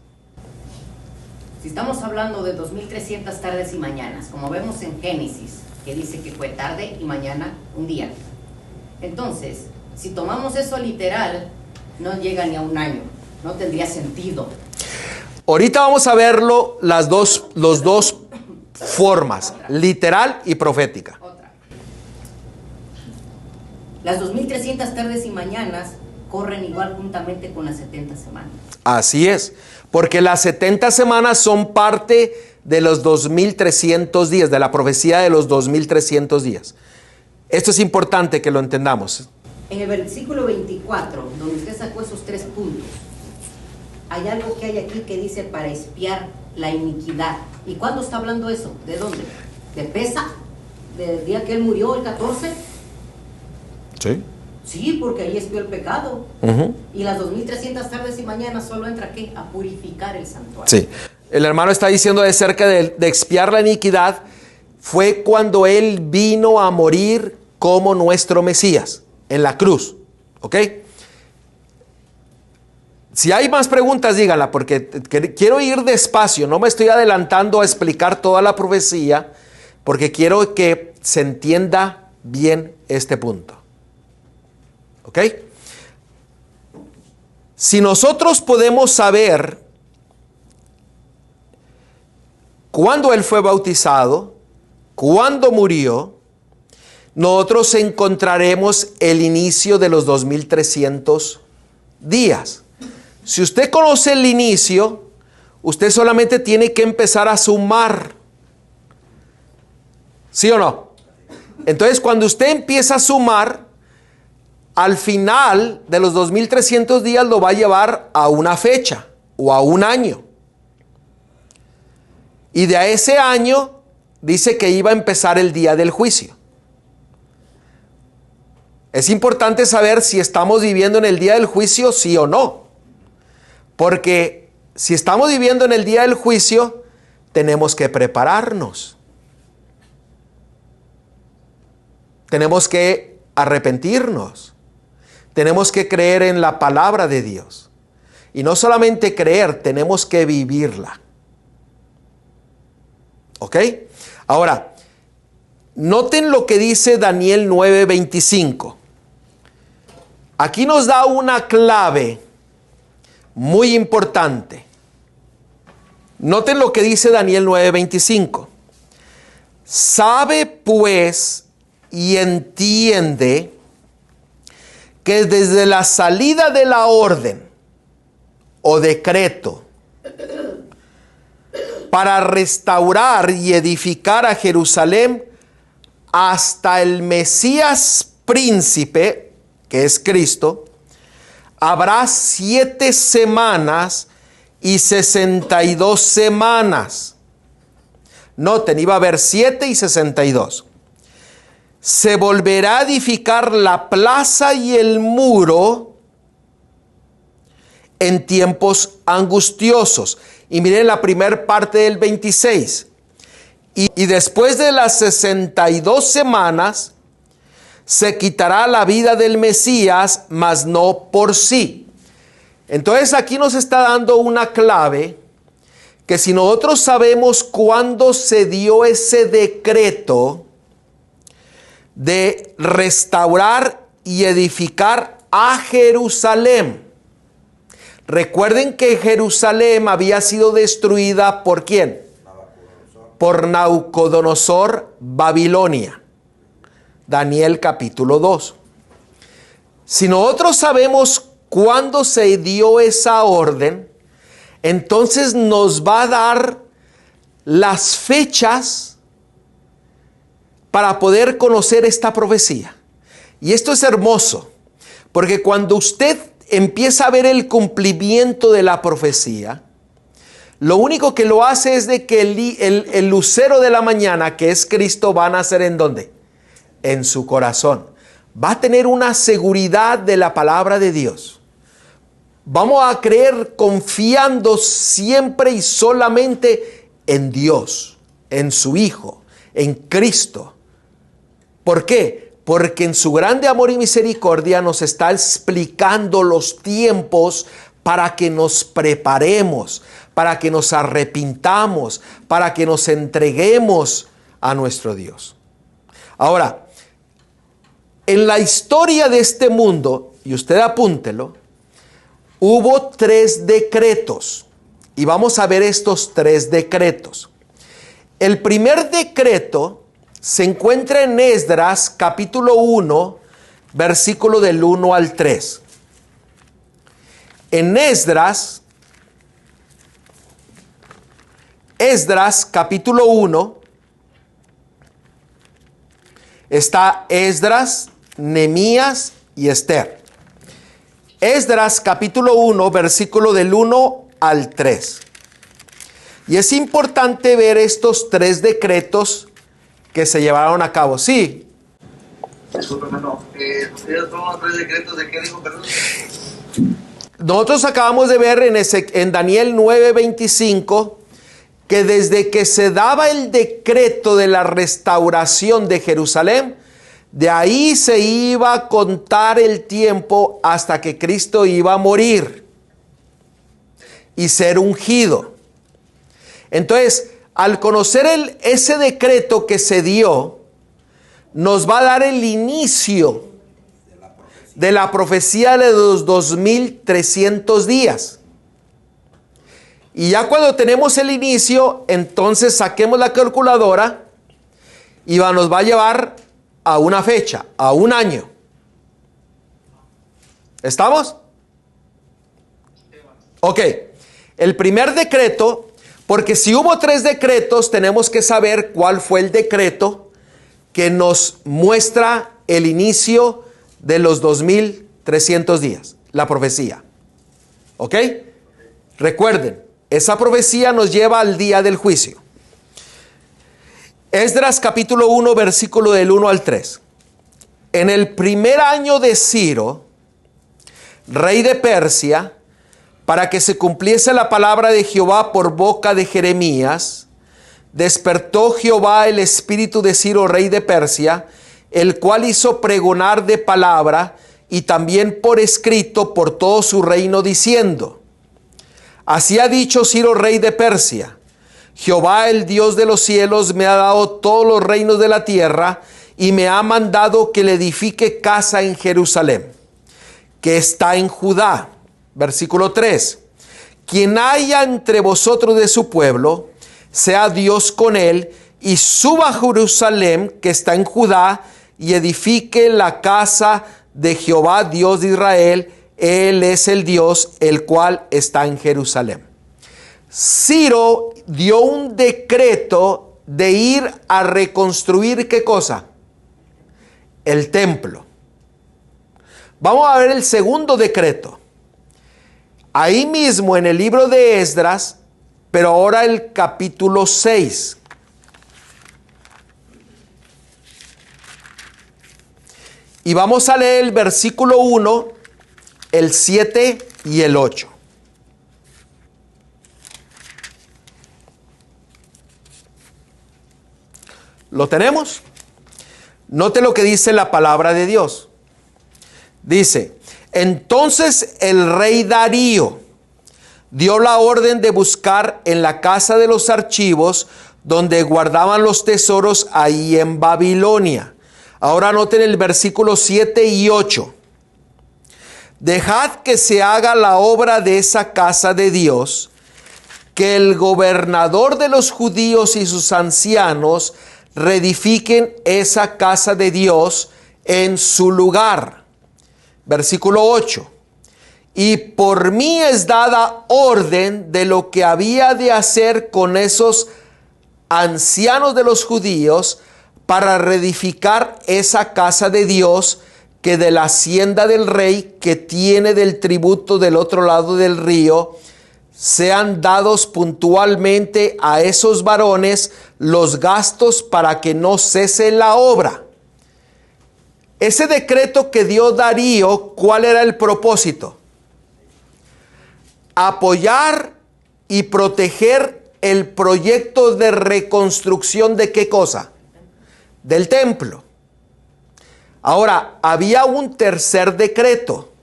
Si estamos hablando de 2300 tardes y mañanas, como vemos en Génesis, que dice que fue tarde y mañana un día. Entonces, si tomamos eso literal, no llega ni a un año, no tendría sentido. Ahorita vamos a verlo los dos formas, literal y profética. Otra. Las 2300 tardes y mañanas corren igual juntamente con las 70 semanas. Así es, porque las 70 semanas son parte de los 2300 días, de la profecía de los 2300 días. Esto es importante que lo entendamos. En el versículo 24, donde usted sacó esos 3 puntos, hay algo que hay aquí que dice para expiar la iniquidad. ¿Y cuándo está hablando eso? ¿De dónde? ¿De Pesa? ¿Del día que él murió, el 14? Sí. Sí, porque ahí expió el pecado. Y las 2300 tardes y mañanas solo entra ¿qué? A purificar el santuario. Sí. El hermano está diciendo de cerca de expiar la iniquidad. Fue cuando él vino a morir como nuestro Mesías en la cruz. ¿Ok? Si hay más preguntas, díganla, porque quiero ir despacio. No me estoy adelantando a explicar toda la profecía, porque quiero que se entienda bien este punto. ¿Ok? Si nosotros podemos saber cuándo él fue bautizado, cuándo murió, nosotros encontraremos el inicio de los 2300 días. Si usted conoce el inicio, usted solamente tiene que empezar a sumar. ¿Sí o no? Entonces, cuando usted empieza a sumar, al final de los 2300 días lo va a llevar a una fecha o a un año. Y de ese año dice que iba a empezar el día del juicio. Es importante saber si estamos viviendo en el día del juicio, sí o no. Porque si estamos viviendo en el día del juicio, tenemos que prepararnos. Tenemos que arrepentirnos. Tenemos que creer en la palabra de Dios. Y no solamente creer, tenemos que vivirla. ¿Ok? Ahora, noten lo que dice Daniel 9:25. Aquí nos da una clave muy importante. Noten lo que dice Daniel 9:25. Sabe pues y entiende que desde la salida de la orden o decreto para restaurar y edificar a Jerusalén hasta el Mesías príncipe, que es Cristo, habrá 7 semanas y 62 semanas. Noten, iba a haber 7 y 62. Se volverá a edificar la plaza y el muro en tiempos angustiosos. Y miren la primera parte del 26. Y después de las 62 semanas, se quitará la vida del Mesías, mas no por sí. Entonces aquí nos está dando una clave que si nosotros sabemos cuándo se dio ese decreto de restaurar y edificar a Jerusalén. Recuerden que Jerusalén había sido destruida ¿por quién? Por Nabucodonosor, Babilonia. Daniel capítulo 2. Si nosotros sabemos cuándo se dio esa orden, entonces nos va a dar las fechas para poder conocer esta profecía. Y esto es hermoso, porque cuando usted empieza a ver el cumplimiento de la profecía, lo único que lo hace es de que el lucero de la mañana, que es Cristo, va a nacer ¿en dónde? En su corazón. Va a tener una seguridad de la palabra de Dios. Vamos a creer confiando siempre y solamente en Dios, en su Hijo, en Cristo. ¿Por qué? Porque en su grande amor y misericordia nos está explicando los tiempos para que nos preparemos, para que nos arrepintamos, para que nos entreguemos a nuestro Dios. Ahora, en la historia de este mundo, y usted apúntelo, hubo 3 decretos. Y vamos a ver estos 3 decretos. El primer decreto se encuentra en Esdras capítulo 1, versículo del 1 al 3. En Esdras capítulo 1, está Esdras, Nehemías y Esther. Esdras capítulo 1, versículo del 1 al 3. Y es importante ver estos 3 decretos que se llevaron a cabo. Sí. Disculpe, hermano. ¿Ustedes toman 3 decretos de qué dijo, perdón? Nosotros acabamos de ver en Daniel 9:25 que desde que se daba el decreto de la restauración de Jerusalén, de ahí se iba a contar el tiempo hasta que Cristo iba a morir y ser ungido. Entonces, al conocer ese decreto que se dio, nos va a dar el inicio de la profecía de los 2300 días. Y ya cuando tenemos el inicio, entonces saquemos la calculadora y nos va a llevar a una fecha, a un año. ¿Estamos? Ok. El primer decreto, porque si hubo 3 decretos, tenemos que saber cuál fue el decreto que nos muestra el inicio de los 2300 días, la profecía. ¿Ok? Recuerden, esa profecía nos lleva al día del juicio. Esdras capítulo 1, versículo del 1 al 3. En el primer año de Ciro, rey de Persia, para que se cumpliese la palabra de Jehová por boca de Jeremías, despertó Jehová el espíritu de Ciro, rey de Persia, el cual hizo pregonar de palabra y también por escrito por todo su reino, diciendo: así ha dicho Ciro, rey de Persia: Jehová, el Dios de los cielos, me ha dado todos los reinos de la tierra y me ha mandado que le edifique casa en Jerusalén, que está en Judá. Versículo 3. Quien haya entre vosotros de su pueblo, sea Dios con él, y suba a Jerusalén, que está en Judá, y edifique la casa de Jehová, Dios de Israel. Él es el Dios, el cual está en Jerusalén. Ciro dio un decreto de ir a reconstruir, ¿qué cosa? El templo. Vamos a ver el segundo decreto. Ahí mismo en el libro de Esdras, pero ahora el capítulo 6. Y vamos a leer el versículo 1, el 7 y el 8. ¿Lo tenemos? Note lo que dice la palabra de Dios. Dice: entonces el rey Darío dio la orden de buscar en la casa de los archivos donde guardaban los tesoros ahí en Babilonia. Ahora noten el versículo 7 y 8. dejad que se haga la obra de esa casa de Dios, que el gobernador de los judíos y sus ancianos reedifiquen esa casa de Dios en su lugar. Versículo 8. Y por mí es dada orden de lo que había de hacer con esos ancianos de los judíos para reedificar esa casa de Dios, que de la hacienda del rey que tiene del tributo del otro lado del río, sean dados puntualmente a esos varones los gastos para que no cese la obra. Ese decreto que dio Darío, ¿cuál era el propósito? Apoyar y proteger el proyecto de reconstrucción de ¿qué cosa? Del templo. Ahora, había un tercer decreto.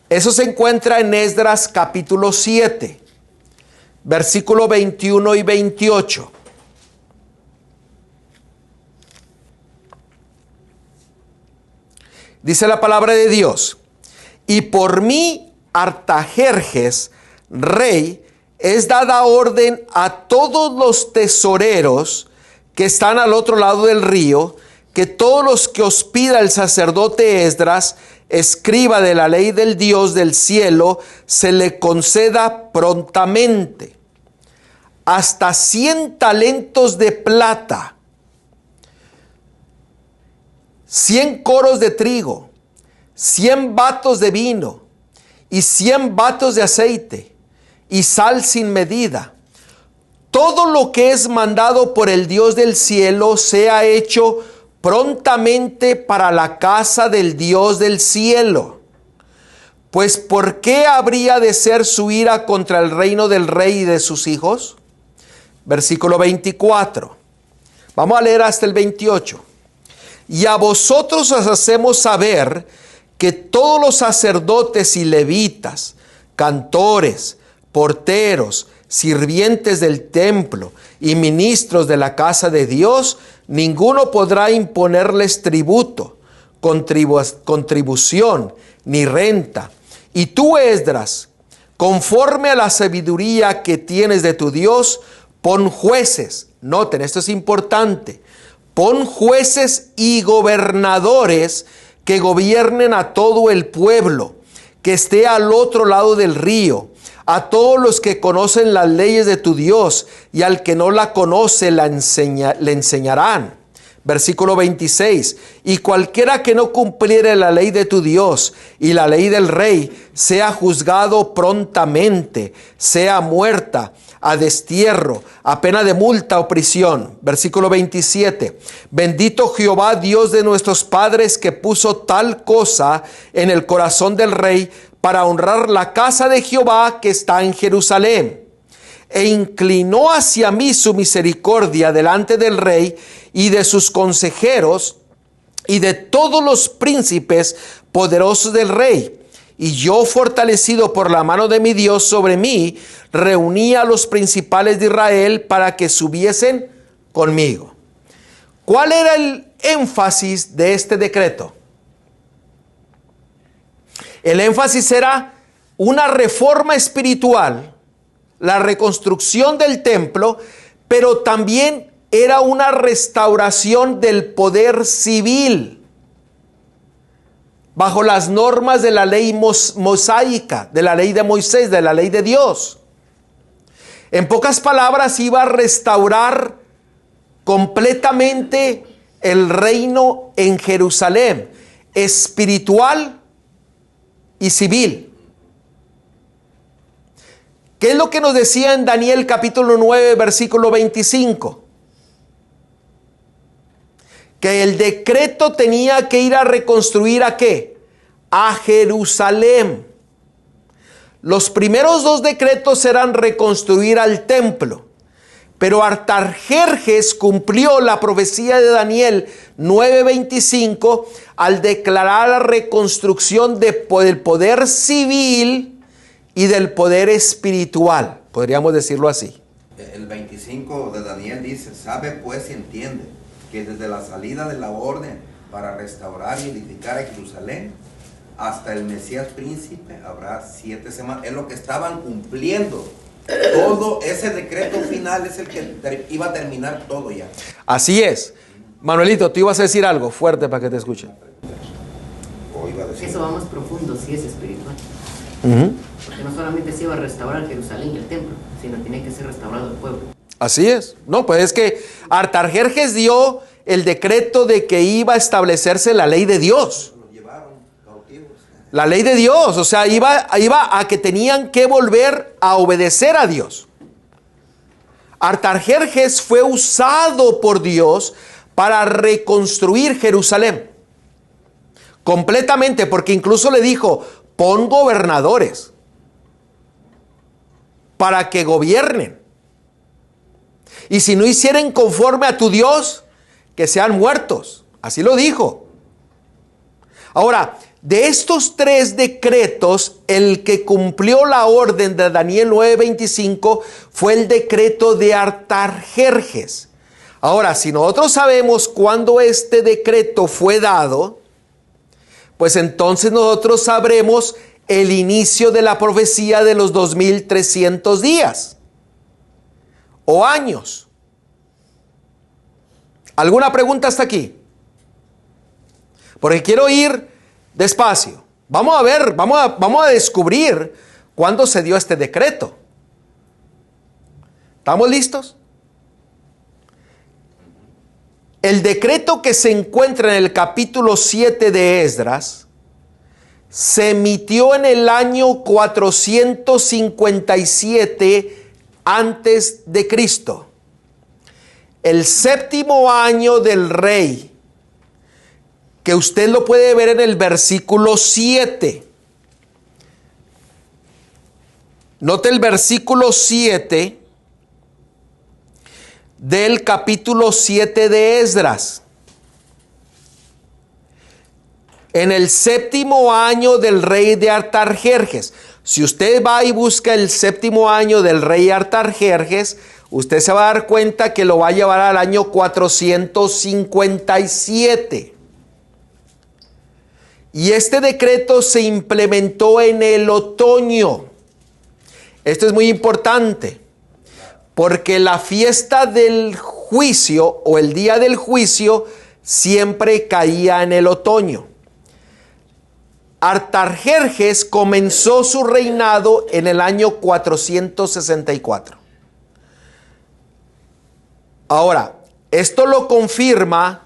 Eso se encuentra en Esdras capítulo 7, versículo 21 y 28. Dice la palabra de Dios: y por mí, Artajerjes, rey, es dada orden a todos los tesoreros que están al otro lado del río, que todos los que os pida el sacerdote Esdras, escriba de la ley del Dios del cielo, se le conceda prontamente hasta 100 talentos de plata, 100 coros de trigo, 100 batos de vino y 100 batos de aceite y sal sin medida. Todo lo que es mandado por el Dios del cielo sea hecho prontamente para la casa del Dios del cielo. Pues ¿por qué habría de ser su ira contra el reino del rey y de sus hijos? Versículo 24. Vamos a leer hasta el 28. Y a vosotros os hacemos saber que todos los sacerdotes y levitas, cantores, porteros, sirvientes del templo y ministros de la casa de Dios, ninguno podrá imponerles tributo, contribución ni renta. Y tú, Esdras, conforme a la sabiduría que tienes de tu Dios, pon jueces. Noten, esto es importante. Pon jueces y gobernadores que gobiernen a todo el pueblo, que esté al otro lado del río, a todos los que conocen las leyes de tu Dios, y al que no la conoce le enseñarán. Versículo 26. Y cualquiera que no cumpliere la ley de tu Dios y la ley del rey, sea juzgado prontamente, sea muerta, a destierro, a pena de multa o prisión. Versículo 27. Bendito Jehová, Dios de nuestros padres, que puso tal cosa en el corazón del rey para honrar la casa de Jehová que está en Jerusalén. E inclinó hacia mí su misericordia delante del rey y de sus consejeros y de todos los príncipes poderosos del rey. Y yo, fortalecido por la mano de mi Dios sobre mí, reuní a los principales de Israel para que subiesen conmigo. ¿Cuál era el énfasis de este decreto? El énfasis era una reforma espiritual, la reconstrucción del templo, pero también era una restauración del poder civil bajo las normas de la ley mosaica, de la ley de Moisés, de la ley de Dios. En pocas palabras, iba a restaurar completamente el reino en Jerusalén, espiritual y civil. ¿Qué es lo que nos decía en Daniel capítulo 9, versículo 25? Que el decreto tenía que ir a reconstruir ¿a qué? A Jerusalén. Los primeros dos decretos eran reconstruir al templo, pero Artajerjes cumplió la profecía de Daniel 9:25 al declarar la reconstrucción del poder civil y del poder espiritual, podríamos decirlo así. El 25 de Daniel dice: sabe pues y entiende que desde la salida de la orden para restaurar y edificar a Jerusalén hasta el Mesías príncipe habrá 7 semanas. Es lo que estaban cumpliendo. Todo ese decreto final es el que iba a terminar todo ya. Así es. Manuelito, tú ibas a decir algo fuerte para que te escuchen. Eso va más profundo, sí es espiritual. Uh-huh. Porque no solamente se iba a restaurar Jerusalén y el templo, sino tiene que ser restaurado el pueblo. Así es. No, pues es que Artajerjes dio el decreto de que iba a establecerse la ley de Dios. Los llevaron cautivos. La ley de Dios, o sea, iba a que tenían que volver a obedecer a Dios. Artajerjes fue usado por Dios para reconstruir Jerusalén. Completamente, porque incluso le dijo, pon gobernadores para que gobiernen. Y si no hicieren conforme a tu Dios, que sean muertos. Así lo dijo. Ahora, de estos 3 decretos, el que cumplió la orden de Daniel 9:25 fue el decreto de Artajerjes. Ahora, si nosotros sabemos cuándo este decreto fue dado, pues entonces nosotros sabremos el inicio de la profecía de los 2300 días o años. ¿Alguna pregunta hasta aquí? Porque quiero ir despacio. Vamos a ver, vamos a descubrir cuándo se dio este decreto. ¿Estamos listos? El decreto que se encuentra en el capítulo 7 de Esdras se emitió en el año 457 antes de Cristo. El 7º año del rey, que usted lo puede ver en el versículo 7. Note el versículo 7 del capítulo 7 de Esdras. En el 7º año del rey de Artajerjes. Si usted va y busca el 7º año del rey Artajerjes, usted se va a dar cuenta que lo va a llevar al año 457. Y este decreto se implementó en el otoño. Esto es muy importante, porque la fiesta del juicio o el día del juicio siempre caía en el otoño. Artajerjes comenzó su reinado en el año 464. Ahora, esto lo confirma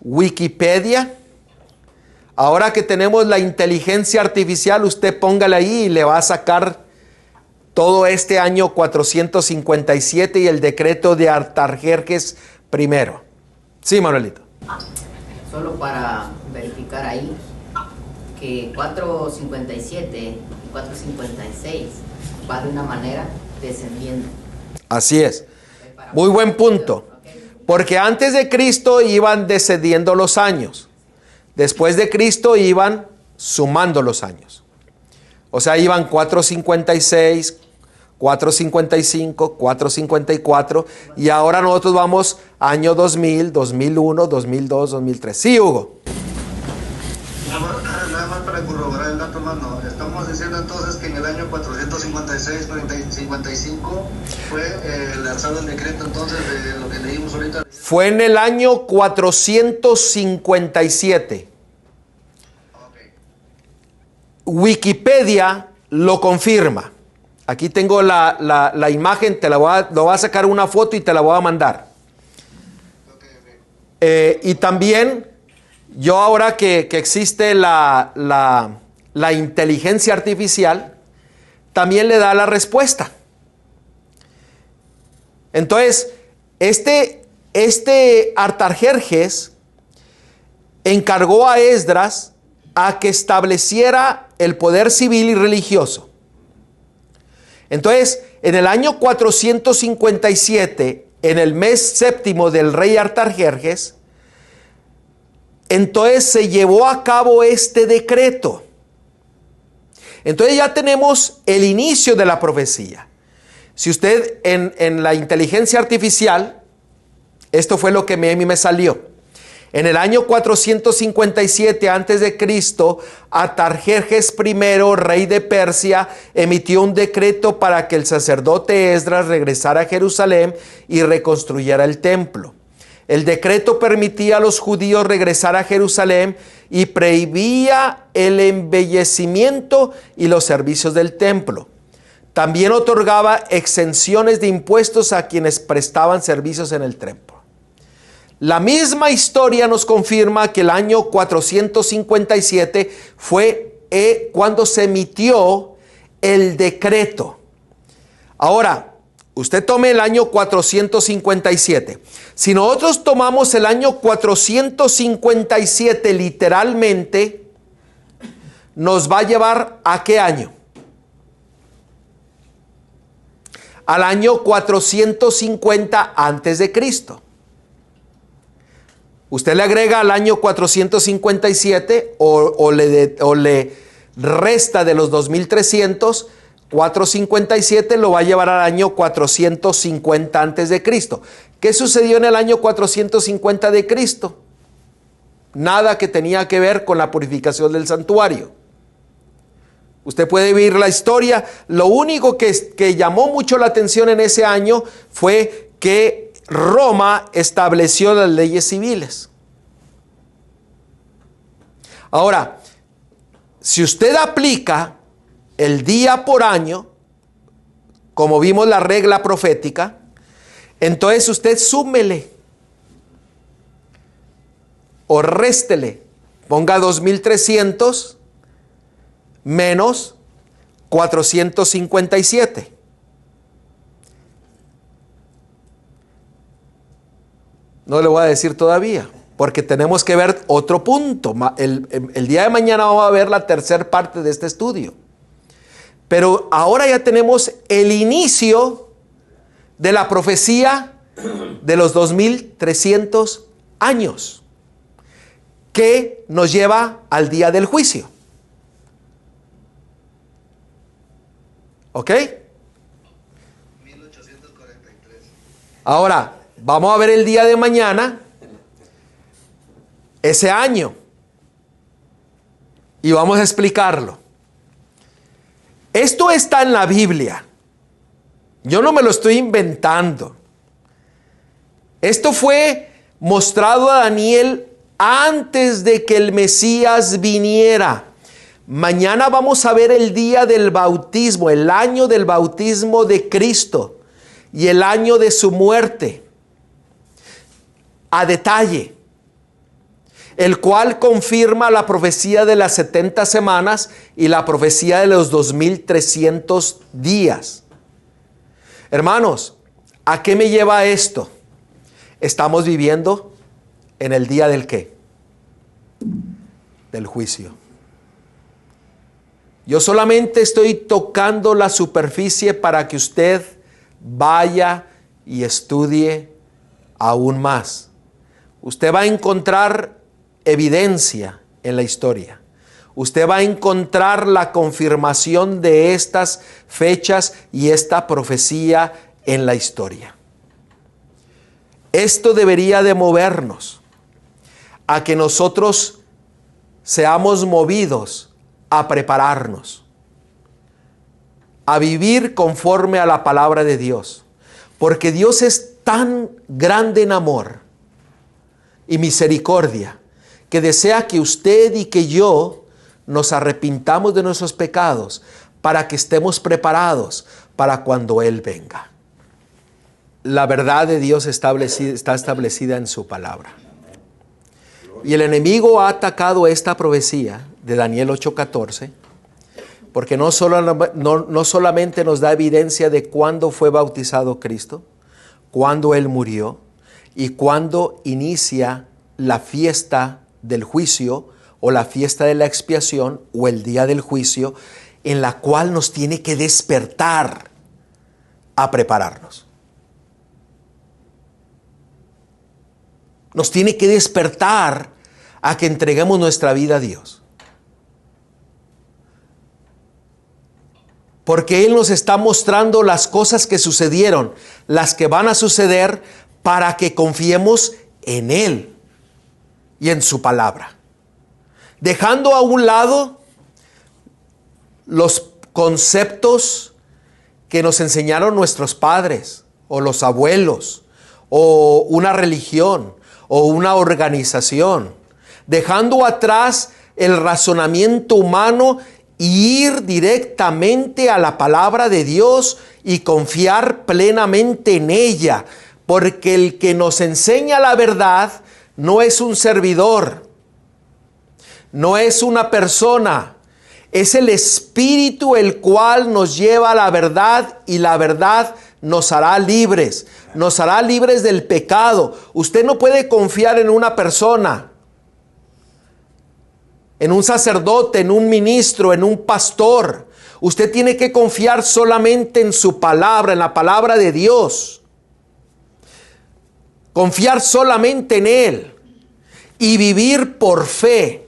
Wikipedia. Ahora que tenemos la inteligencia artificial, usted póngale ahí y le va a sacar todo este año 457 y el decreto de Artajerjes primero. Sí, Manuelito. Solo para verificar ahí que 457 y 456 va de una manera descendiendo. Así es. Muy buen punto. Porque antes de Cristo iban descendiendo los años. Después de Cristo iban sumando los años. O sea, iban 456, 455, 454 y ahora nosotros vamos año 2000, 2001, 2002, 2003. Sí, Hugo. Nada más para corroborar el dato, hermano. Estamos diciendo entonces que en el año 456, 55 fue lanzado el decreto entonces de lo que leímos ahorita. Fue en el año 457. Okay. Wikipedia lo confirma. Aquí tengo la imagen, lo voy a sacar una foto y te la voy a mandar. Y también, yo ahora que existe la inteligencia artificial, también le da la respuesta. Entonces, este Artajerjes encargó a Esdras a que estableciera el poder civil y religioso. Entonces, en el año 457, en el mes séptimo del rey Artajerjes, entonces se llevó a cabo este decreto. Entonces ya tenemos el inicio de la profecía. Si usted en la inteligencia artificial, esto fue lo que a mí me salió. En el año 457 a.C., Artajerjes I, rey de Persia, emitió un decreto para que el sacerdote Esdras regresara a Jerusalén y reconstruyera el templo. El decreto permitía a los judíos regresar a Jerusalén y prohibía el embellecimiento y los servicios del templo. También otorgaba exenciones de impuestos a quienes prestaban servicios en el templo. La misma historia nos confirma que el año 457 fue cuando se emitió el decreto. Ahora, usted tome el año 457. Si nosotros tomamos el año 457 literalmente, nos va a llevar ¿a qué año? Al año 450 antes de Cristo. Usted le agrega al año 457 o le resta de los 2300, 457 lo va a llevar al año 450 antes de Cristo. ¿Qué sucedió en el año 450 de Cristo? Nada que tenía que ver con la purificación del santuario. Usted puede ver la historia. Lo único que llamó mucho la atención en ese año fue que Roma estableció las leyes civiles. Ahora, si usted aplica el día por año, como vimos la regla profética, entonces usted súmele o réstele, ponga 2300 menos 457. No le voy a decir todavía, porque tenemos que ver otro punto. El día de mañana vamos a ver la tercera parte de este estudio. Pero ahora ya tenemos el inicio de la profecía de los 2300 años, que nos lleva al día del juicio. ¿Ok? 1843. Ahora, vamos a ver el día de mañana, ese año, y vamos a explicarlo. Esto está en la Biblia. Yo no me lo estoy inventando. Esto fue mostrado a Daniel antes de que el Mesías viniera. Mañana vamos a ver el día del bautismo, el año del bautismo de Cristo y el año de su muerte, a detalle, el cual confirma la profecía de las 70 semanas y la profecía de los 2300 días. Hermanos, ¿a qué me lleva esto? Estamos viviendo en el día del ¿qué? Del juicio. Yo solamente estoy tocando la superficie para que usted vaya y estudie aún más. Usted va a encontrar evidencia en la historia. Usted va a encontrar la confirmación de estas fechas y esta profecía en la historia. Esto debería de movernos a que nosotros seamos movidos a prepararnos, a vivir conforme a la palabra de Dios, porque Dios es tan grande en amor y misericordia que desea que usted y que yo nos arrepintamos de nuestros pecados para que estemos preparados para cuando Él venga. La verdad de Dios está establecida en su palabra. Y el enemigo ha atacado esta profecía de Daniel 8:14, porque no solamente nos da evidencia de cuándo fue bautizado Cristo, cuándo Él murió y cuándo inicia la fiesta del juicio o la fiesta de la expiación o el día del juicio, en la cual nos tiene que despertar a prepararnos. Nos tiene que despertar a que entreguemos nuestra vida a Dios. Porque Él nos está mostrando las cosas que sucedieron, las que van a suceder, para que confiemos en Él. y en su palabra. Dejando a un lado los conceptos que nos enseñaron nuestros padres o los abuelos o una religión o una organización. Dejando atrás el razonamiento humano y ir directamente a la palabra de Dios y confiar plenamente en ella, porque el que nos enseña la verdad no es un servidor, no es una persona, es el Espíritu el cual nos lleva a la verdad y la verdad nos hará libres del pecado. Usted no puede confiar en una persona, en un sacerdote, en un ministro, en un pastor. Usted tiene que confiar solamente en su palabra, en la palabra de Dios. Confiar solamente en Él y vivir por fe.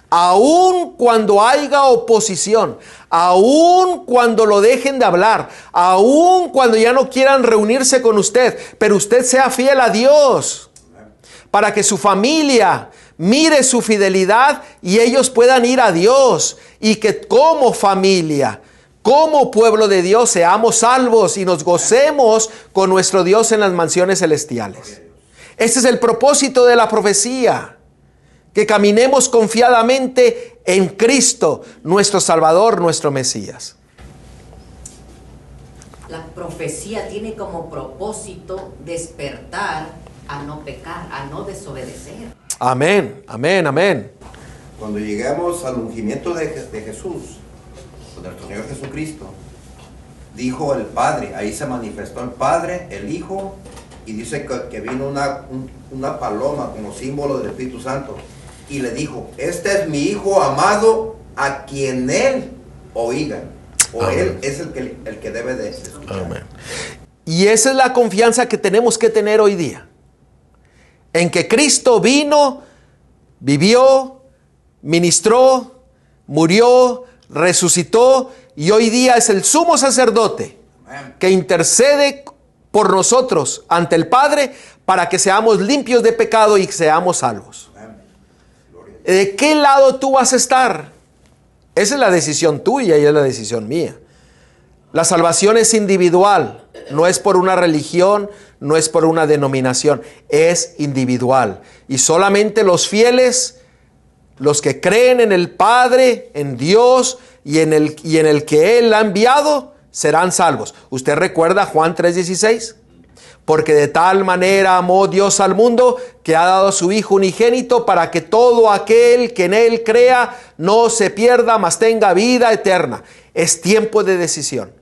Aun cuando haya oposición, aun cuando lo dejen de hablar, aun cuando ya no quieran reunirse con usted, pero usted sea fiel a Dios para que su familia mire su fidelidad y ellos puedan ir a Dios, y que como familia, como pueblo de Dios, seamos salvos y nos gocemos con nuestro Dios en las mansiones celestiales. Este es el propósito de la profecía, que caminemos confiadamente en Cristo, nuestro Salvador, nuestro Mesías. La profecía tiene como propósito despertar a no pecar, a no desobedecer. Amén, amén, amén. Cuando lleguemos al ungimiento de Jesús, de nuestro Señor Jesucristo, dijo el Padre, ahí se manifestó el Padre, el Hijo, y dice que vino una paloma como símbolo del Espíritu Santo, y le dijo: este es mi Hijo amado, a quien Él oiga, o amén. Él es el que debe de escuchar. Amén. Y esa es la confianza que tenemos que tener hoy día, en que Cristo vino, vivió, ministró, murió, resucitó, y hoy día es el sumo sacerdote que intercede por nosotros ante el Padre para que seamos limpios de pecado y seamos salvos. ¿De qué lado tú vas a estar? Esa es la decisión tuya y es la decisión mía. La salvación es individual, no es por una religión, no es por una denominación, es individual. Y solamente los fieles, los que creen en el Padre, en Dios y en el que Él ha enviado, serán salvos. ¿Usted recuerda Juan 3:16? Porque de tal manera amó Dios al mundo que ha dado a su Hijo unigénito para que todo aquel que en Él crea no se pierda, mas tenga vida eterna. Es tiempo de decisión.